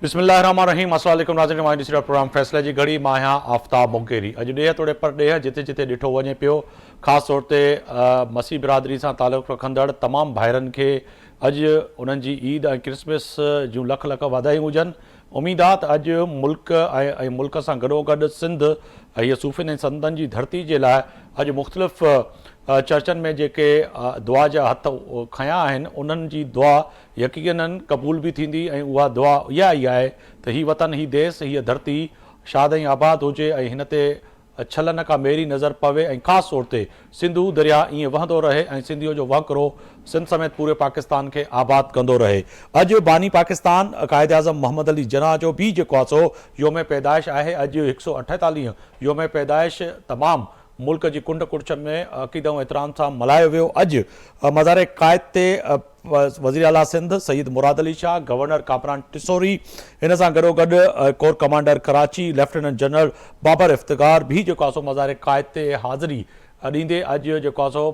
बिस्मिल्लाहिर्रहमानिर्रहीम। अस्सलाम वालेकुम नाज़रीन, मां ॾिसी रहियो प्रोग्राम फ़ैसले जी घड़ी। मां आहियां आफ़ताब मुंकेरी। अॼु ॾींहं तोड़े पर ॾींहं जिते जिते ॾिठो वञे पियो, ख़ासि तौर ते मसीह बिरादरी सां तालुक़ु रखंदड़ तमामु भाइरनि खे अॼु उन्हनि जी ईद ऐं क्रिसमस जूं लख लख वाधायूं हुजनि। उमेद आहे त अॼु मुल्क ऐं मुल्क सां गॾोगॾु सिंध हीअ सूफ़िन ऐं संतनि जी धरती जे लाइ अॼु मुख़्तलिफ़ चर्चनि में जेके दुआ जा हथ खयां आहिनि, उन्हनि जी दुआ यकीनन क़बूल बि थींदी ऐं उहा दुआ इहा ई आहे त हीउ वतन, हीउ देश, हीअ धरती शाद ऐं आबाद हुजे ऐं हिन ते छलनि खां मेरी नज़र पवे ऐं ख़ासि तौर ते सिंधू दरिया ईअं वहंदो रहे ऐं सिंधियो जो वहकिरो सिंध समेत पूरे पाकिस्तान खे आबाद कंदो रहे। अॼु बानी पाकिस्तान क़ाइद आज़म मोहम्मद अली जिन्ना जो बि जेको आहे सो योम पैदाइश आहे। अॼु 148 योम पैदाइश तमामु मुल्क जी कुंड कुड़च में अक़ीदत ऐं एतिराम सां मल्हायो वियो। अॼु मज़ार क़ाइद ते वज़ीर आला सिंध सईद मुराद अली शाह, गवर्नर कामरान टिसोरी, हिन सां गॾोगॾु corps commander Karachi lieutenant general Babar Iftikhar बि जेको आहे सो मज़ार क़ाइद ते हाज़िरी ॾींदे अॼु जेको आहे सो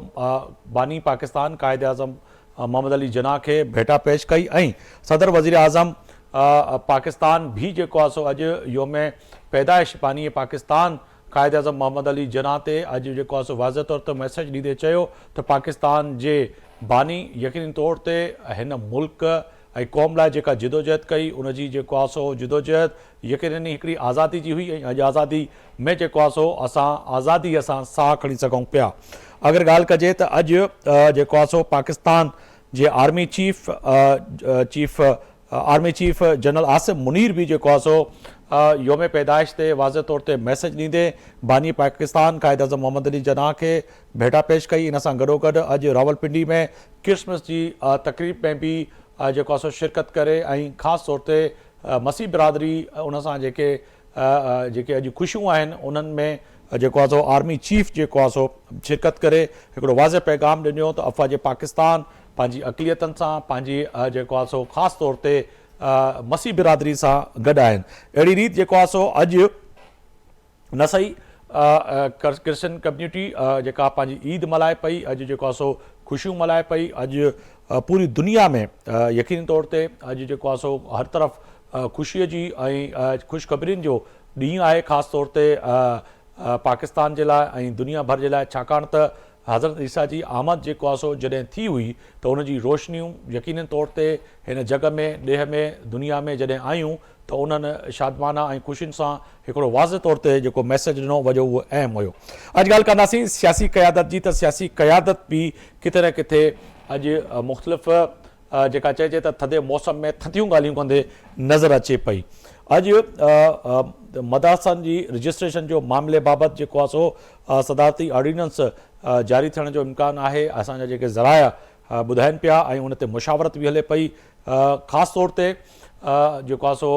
बानी पाकिस्तान क़ाइद आज़म मोहम्मद अली जिन्ना खे भेटा पेश कई ऐं सदर वज़ीर आज़म पाकिस्तान भी जेको आहे सो अॼु योम पैदाइश बानी पाकिस्तान क़ाइद आज़म मोहम्मद अली जिन्ना ते अॼु जेको आहे सो वाज़ह तौर ते मैसेज ॾींदे चयो त पाकिस्तान जे बानी यकीनी तौर ते हिन मुल्क ऐं क़ौम लाइ जेका जिदोजहद कई, उनजी जेको आहे सो जिदोजहद यकीनन हिकिड़ी आज़ादी जी हुई ऐं अॼु आज़ादी में जेको आहे सो असां आज़ादीअ सां साह खणी सघूं पिया। अगरि ॻाल्हि कजे त अॼु जेको आहे सो पाकिस्तान जे army chief general Asif Munir बि जेको आहे सो योम पैदाइश ते वाज़ह तौर ते मैसेज ॾींदे बानी पाकिस्तान क़ाइद आज़म मोहम्मद अली जिन्ना खे भेटा पेश कई। इन सां गॾोगॾु अॼु रावलपिंडी में क्रिसमस जी तक़रीब में बि जेको आहे सो शिरकत करे ऐं ख़ासि तौर ते मसीह बिरादरी उन सां जेके अॼु ख़ुशियूं आहिनि, उन्हनि में जेको आहे सो आर्मी चीफ जेको आहे सो शिरकत करे हिकिड़ो वाज़ह पैगाम ॾिनो त अफ़वाज पाकिस्तान पंहिंजी अक़लियतनि सां, पंहिंजी जेको आहे सो ख़ासि तौर ते मसीह बिरादरी सां गॾु आहिनि। अहिड़ी रीति जेको आहे सो अॼु न सही क्रिश्चन कम्यूनिटी जेका पंहिंजी ईद मल्हाए पई, अॼु जेको आहे सो ख़ुशियूं मल्हाए पई। अॼु पूरी दुनिया में यकीनी तौर ते अॼु जेको आहे सो हर तरफ़ ख़ुशीअ जी ऐं ख़ुशख़बरियुनि जो ॾींहुं आहे, ख़ासि तौर ते पाकिस्तान जे लाइ ऐं दुनिया भर जे लाइ, छाकाणि त हज़रत ईसा जी आमद जेको आहे सो जॾहिं थी हुई त उनजी रोशनियूं यकीनी तौर ते हिन जग में, ॾेह में, दुनिया में जॾहिं आयूं त उन्हनि शादमाना ऐं ख़ुशियुनि सां हिकिड़ो वाज़ह तौर ते जेको मैसेज ॾिनो वॼो उहो अहम हुयो। अॼु ॻाल्हि कंदासीं सियासी क़यादत जी, त सियासी क़यादत बि किथे न किथे अॼु मुख़्तलिफ़ जेका चइजे त थधे मौसम में थधियूं ॻाल्हियूं कंदे नज़र अचे पई। अॼु मदरसनि जी रजिस्ट्रेशन जो मामले बाबति जेको आहे सो सदारती ऑर्डिनेंस जारी थियण जो इम्कानु आहे, असांजा जेके ज़राया ॿुधाइनि पिया ऐं उन ते मुशावरत बि हले पई। ख़ासि तौर ते जेको आहे सो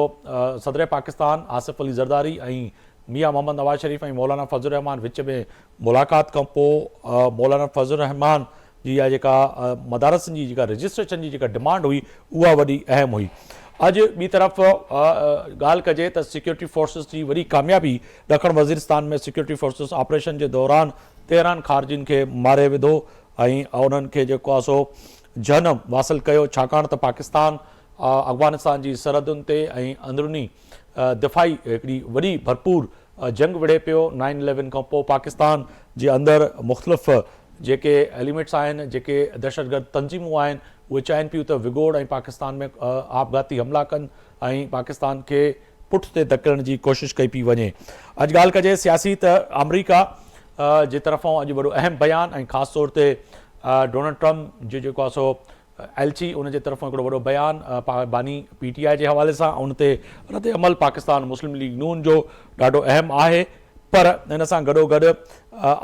सदर पाकिस्तान आसिफ अली ज़रदारी ऐं मियां मोहम्मद नवाज़ शरीफ़ ऐं मौलाना फज़लुर रहमान विच में मुलाक़ात खां पोइ मौलाना फज़लुर रहमान जी इहा जेका मदारसनि जी जेका रजिस्ट्रेशन जी जेका डिमांड हुई उहा वॾी अहम हुई। अॼु ॿी तरफ़ ॻाल्हि कजे त सिक्योरिटी फोर्सिस जी वॾी कामयाबी, ॾखण वज़ीरस्तान में सिक्योरिटी फोर्सिस ऑपरेशन जे दौरान 13 ख़ारजियुनि खे मारे विधो ऐं उन्हनि खे जेको आहे सो जनम हासिलु कयो, छाकाणि त पाकिस्तान अफ़गानिस्तान जी सरहदुनि ते ऐं अंदरूनी दिफ़ाई हिकिड़ी वॾी भरपूर जंग विढ़े पियो। 9/11 खां पोइ पाकिस्तान जे अंदरि मुख़्तलिफ़ जेके एलिमेंट्स आहिनि, जेके दहशतगर्द तंज़ीमूं आहिनि, उहे चाहिनि पियूं त विगोड़ ऐं पाकिस्तान में आपघाती हमला कनि ऐं पाकिस्तान खे पुठिते धकेलण जी कोशिशि कई पई वञे। अॼु ॻाल्हि कजे सियासी त अमरीका जे तरफ़ां अॼु वॾो अहम बयानु ऐं ख़ासि तौर ते डोनाल्ड ट्रम्प जो जेको आहे सो एलची, उनजे तरफ़ां हिकिड़ो वॾो बयानु बानी PTI जे हवाले सां, उन ते रद्द अमल पाकिस्तान मुस्लिम लीग नून जो ॾाढो अहम आहे। पर हिन सां गॾोगॾु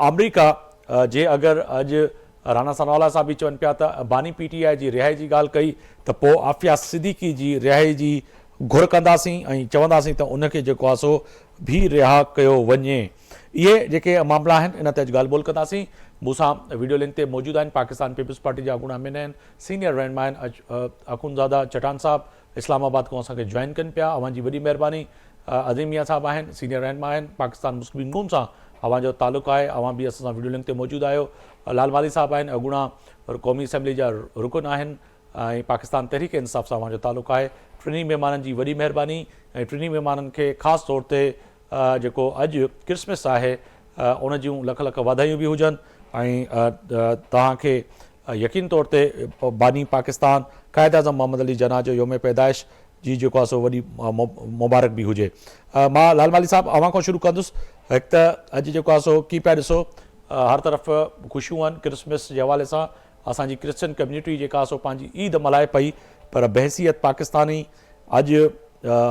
अमरीका जे अगरि अॼु राना सनावाला साहब बि चवनि पिया त बानी PTI जी रिहाई जी ॻाल्हि कई त पोइ आफ़िया सिद्दीकी जी रिहाई जी घुर कंदासीं ऐं चवंदासीं त उनखे जेको आहे सो भी रिहा कयो वञे। इहे जेके मामला आहिनि इन ते अॼु ॻाल्हि ॿोल कंदासीं। मूंसां वीडियो लिंक ते मौजूदु आहिनि पाकिस्तान पीपल्स पार्टी जा अॻूणा मेन आहिनि, सीनियर रहनुमा आहिनि अखुनज़ादा चटान साहब, इस्लामाबाद खां असांखे जॉइन कनि पिया, अवां जी वॾी महिरबानी। अज़ीम मियां साहब आहिनि, सीनियर रहनुमा आहिनि, पाकिस्तान मुस्लिम नून सां अवां जो तालुक़ु आहे, अवां बि असां सां वीडियो लिंक ते मौजूदु आहियो। लाल वाली साहब आहिनि, अॻूणा क़ौमी असेंबली जा रुकन आहिनि ऐं पाकिस्तान तहरीक इंसाफ़ सां अवां जो तालुक़ु आहे। टिनी महिमाननि जी वॾी महिरबानी ऐं टिनी महिमाननि खे ख़ासि तौर ते जेको अॼु क्रिसमस आहे उन जूं लख लख वाधायूं बि हुजनि ऐं तव्हांखे यकीन तौर ते बानी पाकिस्तान क़ाइद आज़म मोहम्मद अली जना जो योम पैदाइश जी जेको आहे सो वॾी मुबारक बि हुजे। मां लालमाली साहिबु अव्हां खां शुरू कंदुसि। हिकु त अॼु जेको आहे सो की पिया ॾिसो हर तरफ़ ख़ुशियूं आहिनि क्रिसमस जे हवाले सां। असांजी क्रिश्चियन कम्यूनिटी जेका आहे सो पंहिंजी ईद मल्हाए पई, पर बहसियत पाकिस्तानी अॼु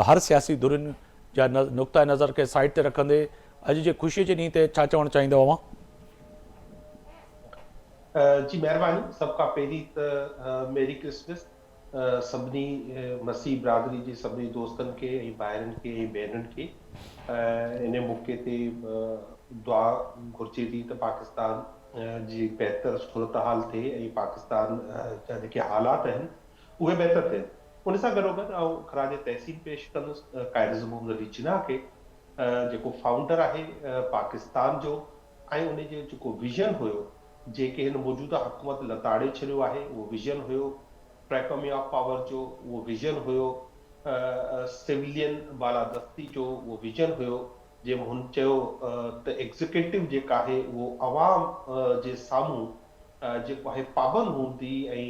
हर सियासी धुरियुनि जा नुक़्ता नज़र खे साइड ते रखंदे अॼु जे ख़ुशीअ जे ॾींहं ते छा चवणु चाहींदव अव्हां? जी महिरबानी। सभ खां पहिरीं त मेरी क्रिसमस सभिनी मसीह बिरादरी जे सभिनी दोस्तनि खे ऐं भाइरनि खे ऐं भेनरुनि खे इन मौक़े ते दुआ घुर्जे थी त पाकिस्तान जी बहितर सूरत हाल थिए ऐं पाकिस्तान जा जेके हालात आहिनि उहे बहितर थियनि। उन सां गॾोगॾु ख़राज तहसीन पेश कंदुसि क़ाइद आज़म मोहम्मद अली जिन्ना खे, जेको फाउंडर आहे पाकिस्तान जो, ऐं उन जो जेको विज़न हुयो जेके हिन मौजूदा हुकूमत लताड़े छॾियो आहे उहो विज़न हुयो, ट्रैकोमी ऑफ पावर जो उहो विज़न हुयो, सिविलियन बालादस्ती जो उहो विज़न हुयो, जंहिंमें हुन चयो त एग्ज़ीक्यूटिव जेका आहे उहो अवाम जे साम्हूं जेको आहे पाबंद हूंदी ऐं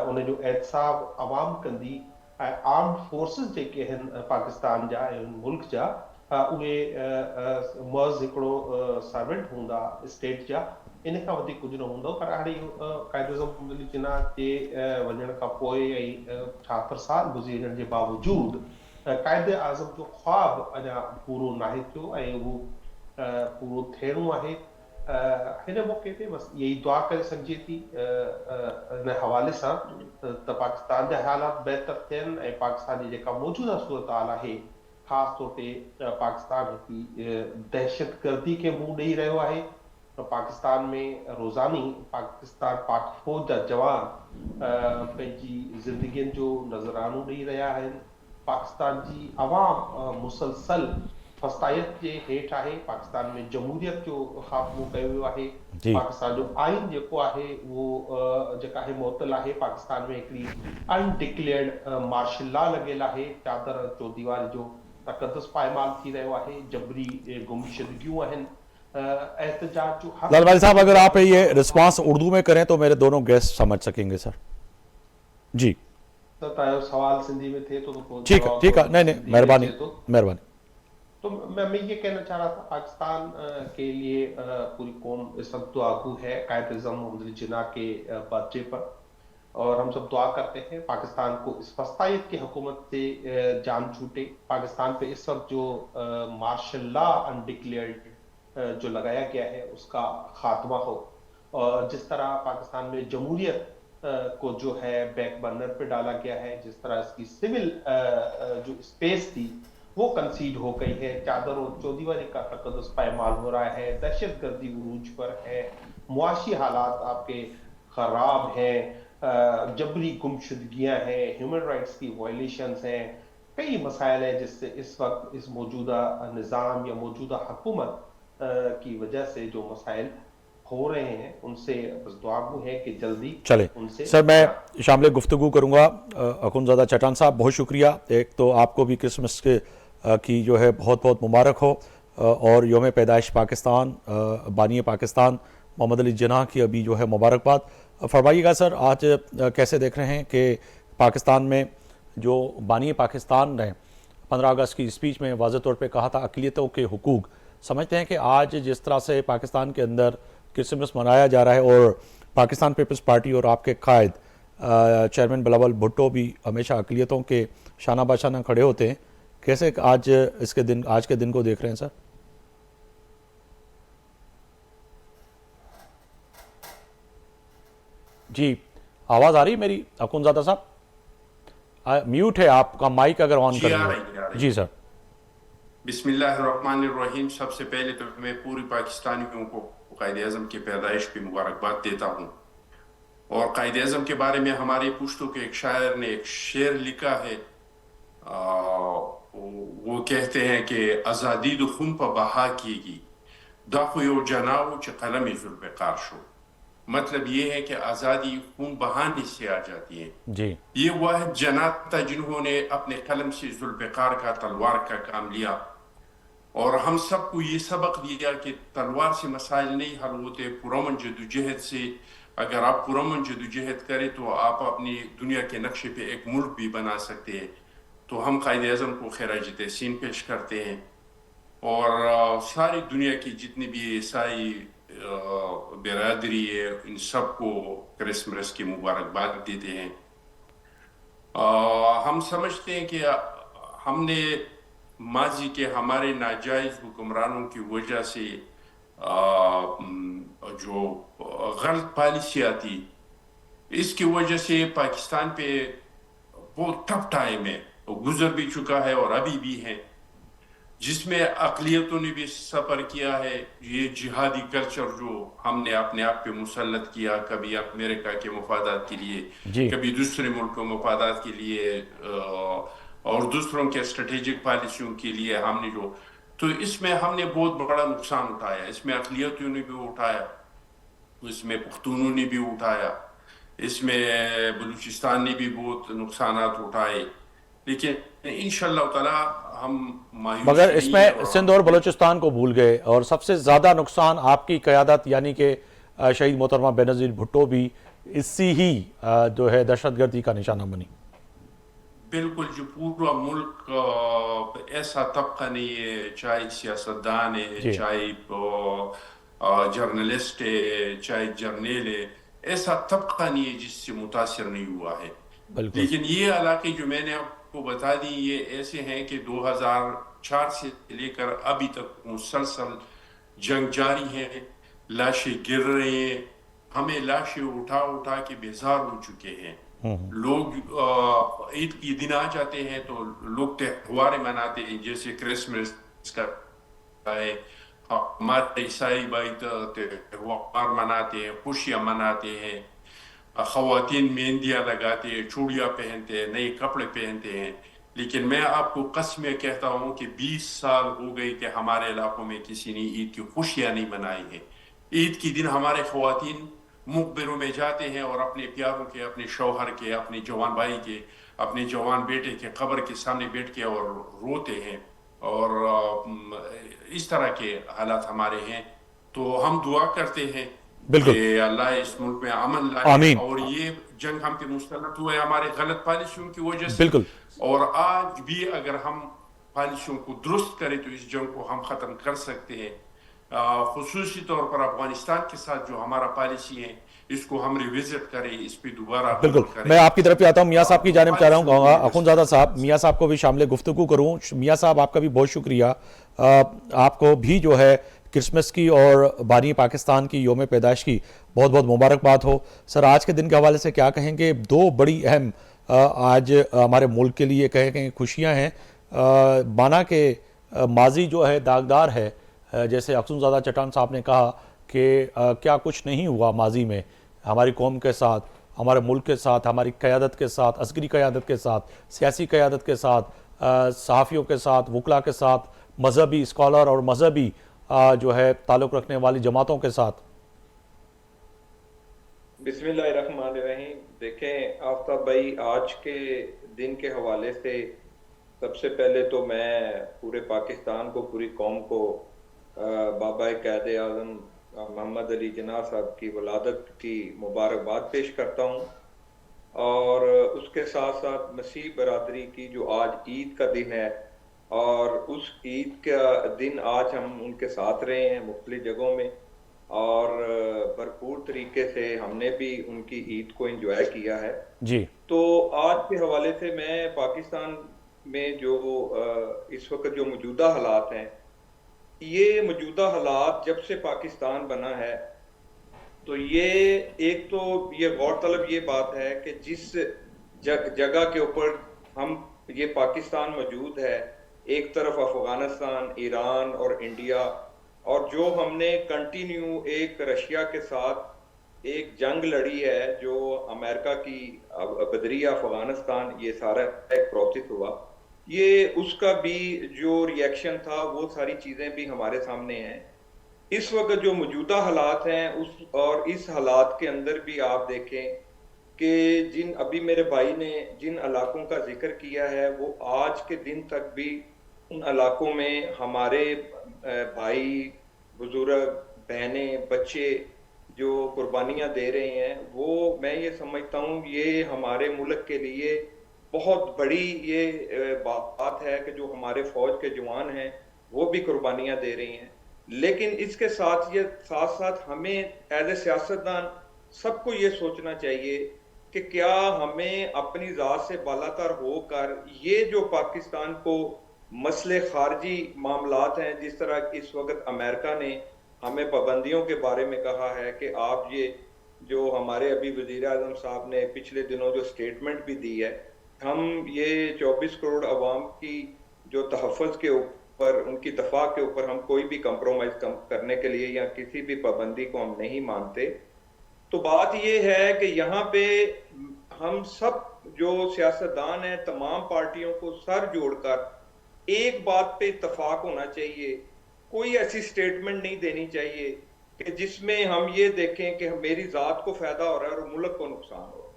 उन जो एहतसाब अवाम कंदी, ऐं आर्म्ड फोर्सिस जेके आहिनि पाकिस्तान जा ऐं मुल्क जा उहे मर्ज़ हिकिड़ो सर्वेंट हूंदा स्टेट जा, इन खां वधीक कुझु न हूंदो। पर हाणे इहो क़ाइद आज़म मोहम्मद अली जिन्ना जे वञण खां पोइ ऐं 76 साल गुज़री वञण जे बावजूदि क़ाइद आज़म जो ख्वाबु अञा पूरो नाहे थियो ऐं उहो पूरो थियणो आहे। हिन मौक़े ते बसि इहा ई दुआ करे सघिजे थी हिन हवाले सां त पाकिस्तान जा हालात बहितर थियनि ऐं पाकिस्तान जी जेका मौजूदा सूरत हाल आहे, ख़ासि तौर ते पाकिस्तान हिकिड़ी दहशत गर्दी खे मुंहुं ॾेई रहियो आहे। पाकिस्तान में रोज़ानी पाकिस्तान पाक फ़ौज जा जवान पंहिंजी ज़िंदगियुनि जो नज़रानो ॾेई रहिया आहिनि। पाकिस्तान जी अवाम मुसलसल फसायत जे हेठि आहे। पाकिस्तान में जमहूरियत जो ख़ात्मो कयो वियो आहे। पाकिस्तान जो आइन जेको आहे उहो जेका आहे मुअत्तल आहे। पाकिस्तान में हिकिड़ी अनडिक्लेयर्ड मार्शल लॉ लॻियल आहे। चादर चौदीवारी जो तक़दस पायमाल थी रहियो आहे। जबरी गुमशुदगियूं आहिनि। लालवाली साहब, अगर आप ये रिस्पांस उर्दू में करें तो मेरे दोनों गेस्ट समझ सकेंगे सर। जी सवाल सिंधी में थे तो ठीक है, ठीक है, नहीं मेहरबानी मेहरबानी। तो मैं ये कहना चाह रहा था, पाकिस्तान के लिए पूरी कौम इस वक्त दुआगू है क़ाइद आज़म मोहम्मद अली जिन्ना के बर्थडे पर, और हम सब दुआ करते हैं पाकिस्तान को इस फस्तायत की हुकूमत से जान छूटे। पाकिस्तान पे इस वक्त जो मार्शल लॉ अनडिक्लेयर्ड जो लगाया गया है उसका खात्मा हो, और जिस तरह पाकिस्तान में जमहूरियत को जो है बैक बर्नर पे डाला गया है, जिस तरह इसकी सिविल जो स्पेस थी वो कंसीड हो गई है, चादर और चौदीवारी का तकद्दुस पायमाल हो रहा है, दहशत गर्दी उरूज पर है, मुआशी हालात आपके खराब हैं, जबरी गुमशुदगियां हैं, ह्यूमन राइट्स की वायलेशंस हैं, कई मसाइल हैं जिससे इस वक्त इस मौजूदा निज़ाम या मौजूदा हुकूमत की वजह से जो मसाइल हो रहे हैं उनसे बस दुआगू है कि जल्दी चले। सर मैं शामिल गुफ्तगू करूँगा अखुनज़ादा चट्टान साहब, बहुत शुक्रिया। एक तो आपको भी क्रिसमस के की जो है बहुत बहुत मुबारक हो, और योम पैदाइश पाकिस्तान बानी पाकिस्तान मोहम्मद अली जिन्ना की अभी जो है मुबारकबाद। फरमाइएगा सर, आज कैसे देख रहे हैं कि पाकिस्तान में जो बानी पाकिस्तान ने 15 अगस्त की स्पीच में वाज़ेह तौर पर कहा था अक़लियतों के हुकूक, समझते हैं कि आज जिस तरह से पाकिस्तान के अंदर क्रिसमस मनाया जा रहा है और पाकिस्तान पीपल्स पार्टी और आपके कायद चेयरमैन बिलावल भुट्टो भी हमेशा अक़लियतों के शाना बाशाना खड़े होते हैं, कैसे आज के दिन को देख रहे हैं सर? जी आवाज़ आ रही मेरी अखुनज़ादा साहब? म्यूट है आपका माइक, अगर ऑन करें। जी सर। बिस्मिल्लाहिर्रहमानिर्रहीम। सबसे पहले तो मैं पूरी पाकिस्तानियों को क़ाइद आज़म की पैदाइश की मुबारकबाद देता हूँ। और क़ाइद आज़म के बारे में हमारे पुश्तों के एक शायर ने एक शेर लिखा है, वो कहते हैं कि आज़ादी दो खून पर बहा कीगी दाखुयो जनाओ च कलम जुल्फ़कार शो। मतलब ये है कि आज़ादी खून बहाने से आ जाती है। जी ये वह जनाब था जिन्होंने अपने कलम से जुल्फ़िकार का तलवार का काम लिया और हम सबको ये सबक दिया कि तलवार से मसाइल नहीं हल होते, पुरअमन जदोजहद से। अगर आप पुरअमन जदोजहद करें तो आप अपनी दुनिया के नक्शे पे एक मुल्क भी बना सकते हैं। तो हम कायदे आज़म को खिराज तहसीन पेश करते हैं और सारी दुनिया की जितनी भी ईसाई बिरादरी है इन सबको क्रिसमस की मुबारकबाद देते हैं। हम समझते हैं कि हमने माजी के हमारे नाजायज हुक्मरानों की वजह से जो गलत पॉलिसियाँ थी, इसकी वजह से पाकिस्तान पे बहुत टफ टाइम है, गुजर भी चुका है और अभी भी है, जिसमें अक़लियतों ने भी सफ़र किया है। ये जिहादी कल्चर जो हमने अपने आप पे मुसल्लत किया, कभी अमेरिका के मफादात के लिए, जी कभी दूसरे मुल्कों मफादात के लिए और दूसरों के स्ट्रेटेजिक पॉलिसियों के लिए हमने जो, तो इसमें हमने बहुत बड़ा नुकसान उठाया। इसमें अक़लियतों ने भी उठाया, इसमें पुख्तूनों ने भी उठाया, इसमें बलूचिस्तान ने भी बहुत नुकसानात उठाए, लेकिन इंशाअल्लाह ताला हम मायूस मगर नहीं है इसमें और सिंध और बलूचिस्तान को भूल गए और सबसे ज़्यादा नुकसान आपकी क़यादत यानी कि शहीद मोहतरमा बेनज़ीर भुट्टो भी इसी ही जो है दहशतगर्दी का निशाना बनी। बिल्कुल जो पूरा मुल्क ऐसा तबका नहीं है, चाहे सियासतदान है, जी चाहे जर्नलिस्ट है, चाहे जर्नल है, ऐसा तबका नहीं है जिससे मुतासिर नहीं हुआ है। बिल्कुल लेकिन ये इलाके जो मैंने आपको बता दी ये ऐसे हैं कि 2004 से लेकर अभी तक मुसलसल जंग जारी है, लाशें गिर रही हैं, हमें लाशें उठा उठा के बेजार हो चुके हैं। लोग ईद के दिन आ जाते हैं तो लोग त्योहार मनाते हैं, जैसे क्रिसमस का है, हमारे ईसाई भाई त्योहार मनाते हैं, खुशियाँ मनाते हैं, ख़वातीन मेहंदियाँ लगाते हैं, चूड़ियाँ पहनते हैं, नए कपड़े पहनते हैं। लेकिन मैं आपको कसमें कहता हूँ कि 20 साल हो गए कि हमारे इलाकों में किसी ने ईद की खुशियाँ नहीं मनाई हैं। ईद के दिन हमारे ख़वातीन मुक़बरों में जाते हैं और अपने प्यारों के, अपने शौहर के, अपने जवान भाई के, अपने जवान बेटे के कब्र के सामने बैठ के और रोते हैं और इस तरह के हालात हमारे हैं। तो हम दुआ करते हैं बिल्कुल कि अल्लाह इस मुल्क में अमन लाए आमीन और ये जंग हम पे मुसल्लत हुआ है हमारे गलत पॉलिसियों की वजह से। बिल्कुल और आज भी अगर हम पॉलिसियों को दुरुस्त करें तो इस जंग को हम ख़त्म कर सकते हैं। खुसूसी तौर पर अफगानिस्तान के साथ जो हमारा पॉलिसी है इसको हम रिविजिट करें, इस पे दोबारा बिल्कुल गौर करें। मैं आपकी तरफ ही आता हूँ। मियाँ साहब की जानिब चाह रहा हूँ पॉलिसियों अखुनज़ादा साहब, मियाँ साहब को भी शामिल गुफ्तगू करूँ। मियाँ साहब आपका भी बहुत शुक्रिया। आपको भी जो है क्रिसमस की और बानी पाकिस्तान की योम पैदाइश की बहुत बहुत मुबारकबाद हो। सर आज के दिन के हवाले से क्या कहेंगे? दो बड़ी अहम आज हमारे मुल्क के लिए कहें खुशियाँ हैं। बाना के माजी जो है दागदार है, जैसे अखुनज़ादा चट्टान साहब ने कहा कि क्या कुछ नहीं हुआ माजी में हमारी कौम के साथ, हमारे मुल्क के साथ, हमारी क़यादत के साथ, अस्करी क़यादत के साथ, सियासी क़यादत के साथ, सहाफ़ियों के साथ, वकला के साथ, मजहबी स्कॉलर और मजहबी जो है ताल्लुक़ रखने वाली जमातों के साथ। बिस्मिल्लाहिर्रहमानिर्रहीम। देखें आफ्ताब भाई, आज के दिन के हवाले से सबसे पहले तो मैं पूरे पाकिस्तान को, पूरी कौम को बाबा क़ायद आज़म मोहम्मद अली जिन्ना साहब की वलादत की मुबारकबाद पेश करता हूँ और उसके साथ साथ मसीह बरादरी की जो आज ईद का दिन है और उस ईद का दिन आज हम उनके साथ रहे हैं मुख्तलिफ जगहों में और भरपूर तरीके से हमने भी उनकी ईद को एंजॉय किया है जी तो आज के हवाले से मैं पाकिस्तान में जो इस वक्त जो मौजूदा हालात हैं, ये मौजूदा हालात जब से पाकिस्तान बना है तो ये एक तो ये गौरतलब ये बात है कि जिस जगह के ऊपर हम ये पाकिस्तान मौजूद है, एक तरफ अफगानिस्तान, ईरान और इंडिया, और जो हमने कंटिन्यू एक रशिया के साथ एक जंग लड़ी है जो अमेरिका की बदरिया अफगानिस्तान, ये सारा एक प्रोसेस हुआ, ये उसका भी जो रिएक्शन था वो सारी चीज़ें भी हमारे सामने हैं। اس وقت جو موجودہ حالات ہیں اس حالات کے اندر بھی آپ دیکھیں کہ ابھی میرے بھائی نے جن علاقوں کا ذکر کیا ہے وہ آج کے دن تک بھی ان علاقوں میں ہمارے بھائی، بزرگ، بہنیں، بچے جو قربانیاں دے رہے ہیں، وہ میں یہ سمجھتا ہوں یہ ہمارے ملک کے لیے بہت بڑی یہ بات ہے کہ جو ہمارے فوج کے جوان ہیں وہ بھی قربانیاں دے رہی ہیں. لیکن اس کے ساتھ ساتھ ہمیں ایز اے سیاستدان سب کو یہ سوچنا چاہیے کہ کیا ہمیں اپنی ذات سے بالاتر ہو کر یہ جو پاکستان کو مسئلے خارجی معاملات ہیں، جس طرح اس وقت امریکہ نے ہمیں پابندیوں کے بارے میں کہا ہے کہ آپ یہ جو ہمارے ابھی وزیر اعظم صاحب نے پچھلے دنوں جو سٹیٹمنٹ بھی دی ہے، ہم یہ 24 کروڑ عوام کی جو تحفظ کے اوپر، ان کی دفاع کے اوپر ہم کوئی بھی کمپرومائز کرنے کے لیے یا کسی بھی پابندی کو ہم نہیں مانتے. تو بات یہ ہے کہ یہاں پہ ہم سب جو سیاستدان ہیں تمام پارٹیوں کو سر جوڑ کر ایک بات پہ اتفاق ہونا چاہیے. کوئی ایسی سٹیٹمنٹ نہیں دینی چاہیے کہ جس میں ہم یہ دیکھیں کہ میری ذات کو فائدہ ہو رہا ہے اور ملک کو نقصان ہو رہا ہے.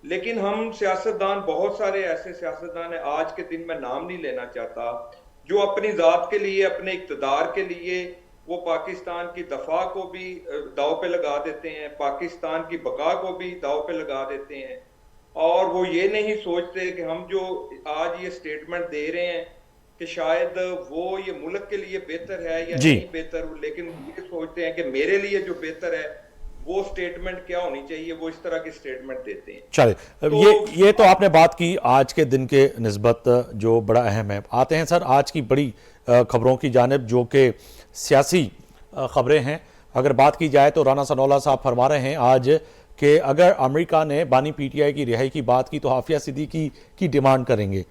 لیکن ہم سیاستدان، بہت سارے ایسے سیاستدان ہیں، آج کے دن میں نام نہیں لینا چاہتا، جو اپنی ذات کے لیے، اپنے اقتدار کے لیے وہ پاکستان کی دفاع کو بھی داؤ پہ لگا دیتے ہیں، پاکستان کی بقا کو بھی داؤ پہ لگا دیتے ہیں. اور وہ یہ نہیں سوچتے کہ ہم جو آج یہ سٹیٹمنٹ دے رہے ہیں کہ شاید وہ یہ ملک کے لیے بہتر ہے یا نہیں بہتر، لیکن یہ سوچتے ہیں کہ میرے لیے جو بہتر ہے وہ سٹیٹمنٹ کیا ہونی چاہیے، وہ اس طرح کی سٹیٹمنٹ دیتے ہیں. چلے، یہ تو آپ نے بات کی آج کے دن کے نسبت جو بڑا اہم ہے. آتے ہیں سر آج کی بڑی خبروں کی جانب جو کہ سیاسی خبریں ہیں. اگر بات کی جائے تو رانا ثناء اللہ صاحب فرما رہے ہیں آج کہ اگر امریکہ نے بانی پی ٹی آئی کی رہائی کی بات کی تو عافیہ صدیقی کی ڈیمانڈ کریں گے.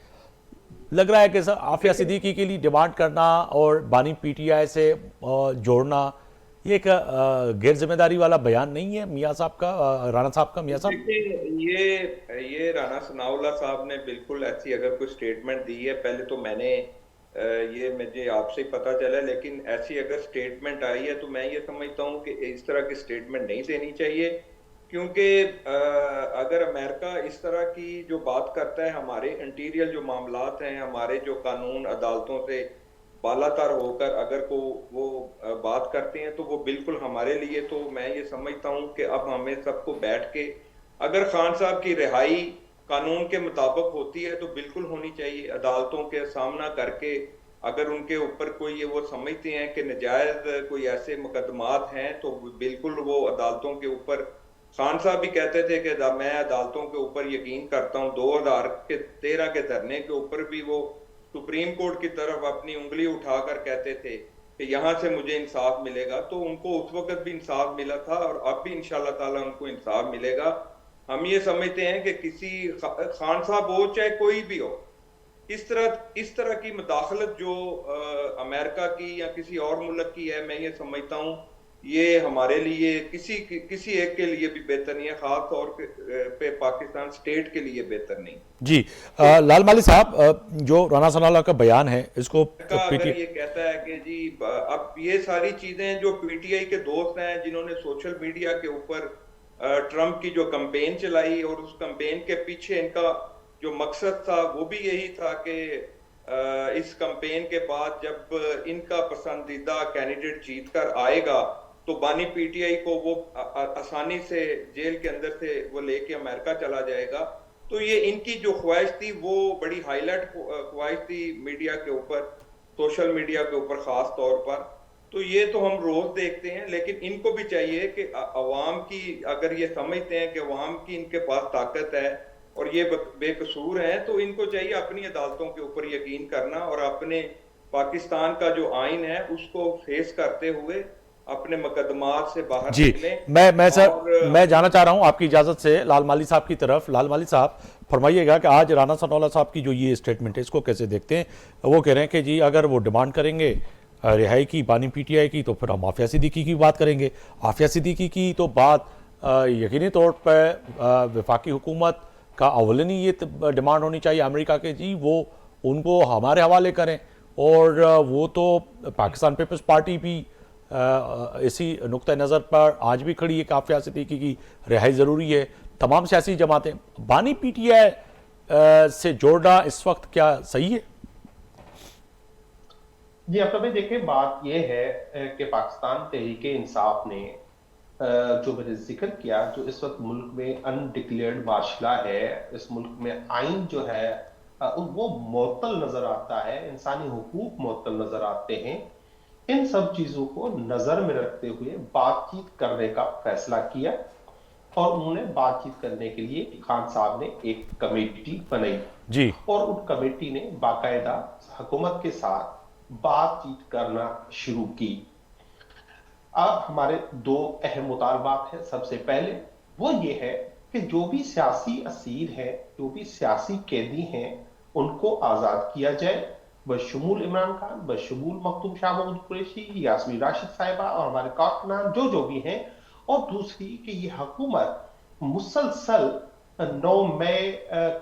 لگ رہا ہے کہ سر عافیہ صدیقی کے لیے ڈیمانڈ کرنا اور بانی پی ٹی آئی سے جوڑنا یہ ایک غیر ذمہ داری والا بیان نہیں ہے میاں صاحب کا، رانا صاحب کا؟ میاں صاحب یہ رانا ثناء اللہ صاحب نے بالکل ایسی اگر کوئی سٹیٹمنٹ دی ہے، پہلے تو میں نے یہ مجھے آپ سے پتا چلا، لیکن ایسی اگر سٹیٹمنٹ آئی ہے تو میں یہ سمجھتا ہوں کہ اس طرح کی سٹیٹمنٹ نہیں دینی چاہیے. کیونکہ اگر امریکہ اس طرح کی جو بات کرتا ہے، ہمارے انٹیریل جو معاملات ہیں، ہمارے جو قانون عدالتوں سے بالاتر ہو کر اگر وہ بات کرتے ہیں تو وہ بالکل ہمارے لیے، تو میں یہ سمجھتا ہوں کہ اب ہمیں سب کو بیٹھ کے، اگر خان صاحب کی رہائی قانون کے مطابق ہوتی ہے تو بالکل ہونی چاہیے، عدالتوں کے سامنا کر کے اگر ان کے اوپر کوئی وہ سمجھتے ہیں کہ نجائز کوئی ایسے مقدمات ہیں تو بالکل وہ عدالتوں کے اوپر، خان صاحب بھی کہتے تھے کہ میں عدالتوں کے اوپر یقین کرتا ہوں. 2013 کے دھرنے کے اوپر بھی وہ سپریم کورٹ کی طرف اپنی انگلی اٹھا کر کہتے تھے کہ یہاں سے مجھے انصاف ملے گا. تو ان کو اس وقت بھی انصاف ملا تھا اور اب بھی انشاءاللہ تعالیٰ ان کو انصاف ملے گا. ہم یہ سمجھتے ہیں کہ کسی خان صاحب ہو چاہے کوئی بھی ہو، اس طرح کی مداخلت جو امریکہ کی یا کسی اور ملک کی ہے، میں یہ سمجھتا ہوں یہ ہمارے لیے کسی ایک کے لیے بھی بہتر نہیں ہے، خاص طور پہ پاکستان سٹیٹ کے لیے بہتر نہیں. جی لال مالی صاحب، جو رانا ثناء اللہ کا بیان ہے اس کو اگر یہ کہتا ہے کہ جی اب یہ ساری چیزیں جو پی ٹی آئی کے دوست ہیں جنہوں نے سوشل میڈیا کے اوپر ٹرمپ کی جو کمپین چلائی اور اس کمپین کے پیچھے ان کا جو مقصد تھا وہ بھی یہی تھا کہ اس کمپین کے بعد جب ان کا پسندیدہ کینڈیڈیٹ جیت کر آئے گا تو بانی پی ٹی آئی کو وہ آسانی سے جیل کے اندر سے وہ لے کے امریکہ چلا جائے گا. تو یہ ان کی جو خواہش تھی وہ بڑی ہائی لائٹ خواہش تھی میڈیا کے اوپر، سوشل میڈیا کے اوپر خاص طور پر. تو یہ تو ہم روز دیکھتے ہیں، لیکن ان کو بھی چاہیے کہ عوام کی، اگر یہ سمجھتے ہیں کہ عوام کی ان کے پاس طاقت ہے اور یہ بے قصور ہیں، تو ان کو چاہیے اپنی عدالتوں کے اوپر یقین کرنا اور اپنے پاکستان کا جو آئین ہے اس کو فیس کرتے ہوئے اپنے مقدمات سے باہر نکلیں. میں جانا چاہ رہا ہوں آپ کی اجازت سے لال مالی صاحب کی طرف. لال مالی صاحب فرمائیے گا کہ آج رانا ثناء اللہ صاحب کی جو یہ اسٹیٹمنٹ ہے اس کو کیسے دیکھتے ہیں؟ وہ کہہ رہے ہیں کہ جی اگر وہ ڈیمانڈ کریں گے رہائی کی بانی پی ٹی آئی کی تو پھر ہم عافیہ صدیقی کی بات کریں گے. عافیہ صدیقی کی تو بات یقینی طور پہ وفاقی حکومت کا اولنی یہ ڈیمانڈ ہونی چاہیے امریکہ کے، جی وہ ان کو ہمارے حوالے کریں. اور وہ تو پاکستان پیپلز پارٹی بھی اسی نقطہ نظر پر آج بھی کھڑی ہے کہ عافیہ صدیقی کی رہائی ضروری ہے. تمام سیاسی جماعتیں بانی پی ٹی آئی سے جوڑنا اس وقت کیا صحیح ہے؟ جی اب تبھی دیکھیں بات یہ ہے کہ پاکستان تحریک انصاف نے جو میں نے ذکر کیا جو اس وقت ملک میں انڈکلیئرڈ مارشل لا ہے, اس ملک میں آئین جو ہے وہ معطل نظر آتا ہے, انسانی حقوق معطل نظر آتے ہیں. ان سب چیزوں کو نظر میں رکھتے ہوئے بات چیت کرنے کا فیصلہ کیا اور انہوں نے بات چیت کرنے کے لیے خان صاحب نے ایک کمیٹی بنائی جی, اور ان کمیٹی نے باقاعدہ حکومت کے ساتھ بات چیت کرنا شروع کی. اب ہمارے دو اہم مطالبات ہیں. سب سے پہلے وہ یہ ہے کہ جو بھی سیاسی اسیر ہیں, جو بھی سیاسی قیدی ہیں, ان کو آزاد کیا جائے, بشمول عمران خان, بشمول مختوم شاہ محمود قریشی, یاسمین راشد صاحبہ اور ہمارے کارکنان جو بھی ہیں. اور دوسری کہ یہ حکومت مسلسل 9 مئی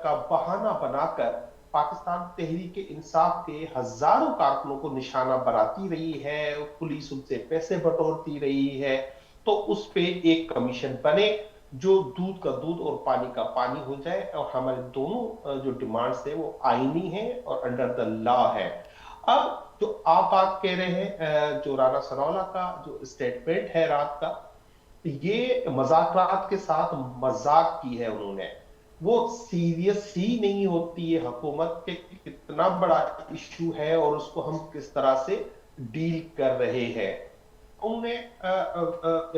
کا بہانہ بنا کر پاکستان تحریک انصاف کے ہزاروں کارکنوں کو نشانہ بناتی رہی ہے, پولیس ان سے پیسے بٹورتی رہی ہے. تو اس پہ ایک کمیشن بنے جو دودھ کا دودھ اور پانی کا پانی ہو جائے, اور ہمارے دونوں جو ڈیمانڈز ہیں وہ آئینی ہیں اور انڈر دا لا ہے. اب جو آپ بات کہہ رہے ہیں, جو رانا ثناءاللہ کا جو اسٹیٹمنٹ ہے رات کا, یہ مذاکرات کے ساتھ مذاق کی ہے انہوں نے. وہ سیریس ہی نہیں ہوتی ہے حکومت کے کتنا بڑا ایشو ہے اور اس کو ہم کس طرح سے ڈیل کر رہے ہیں. انہوں نے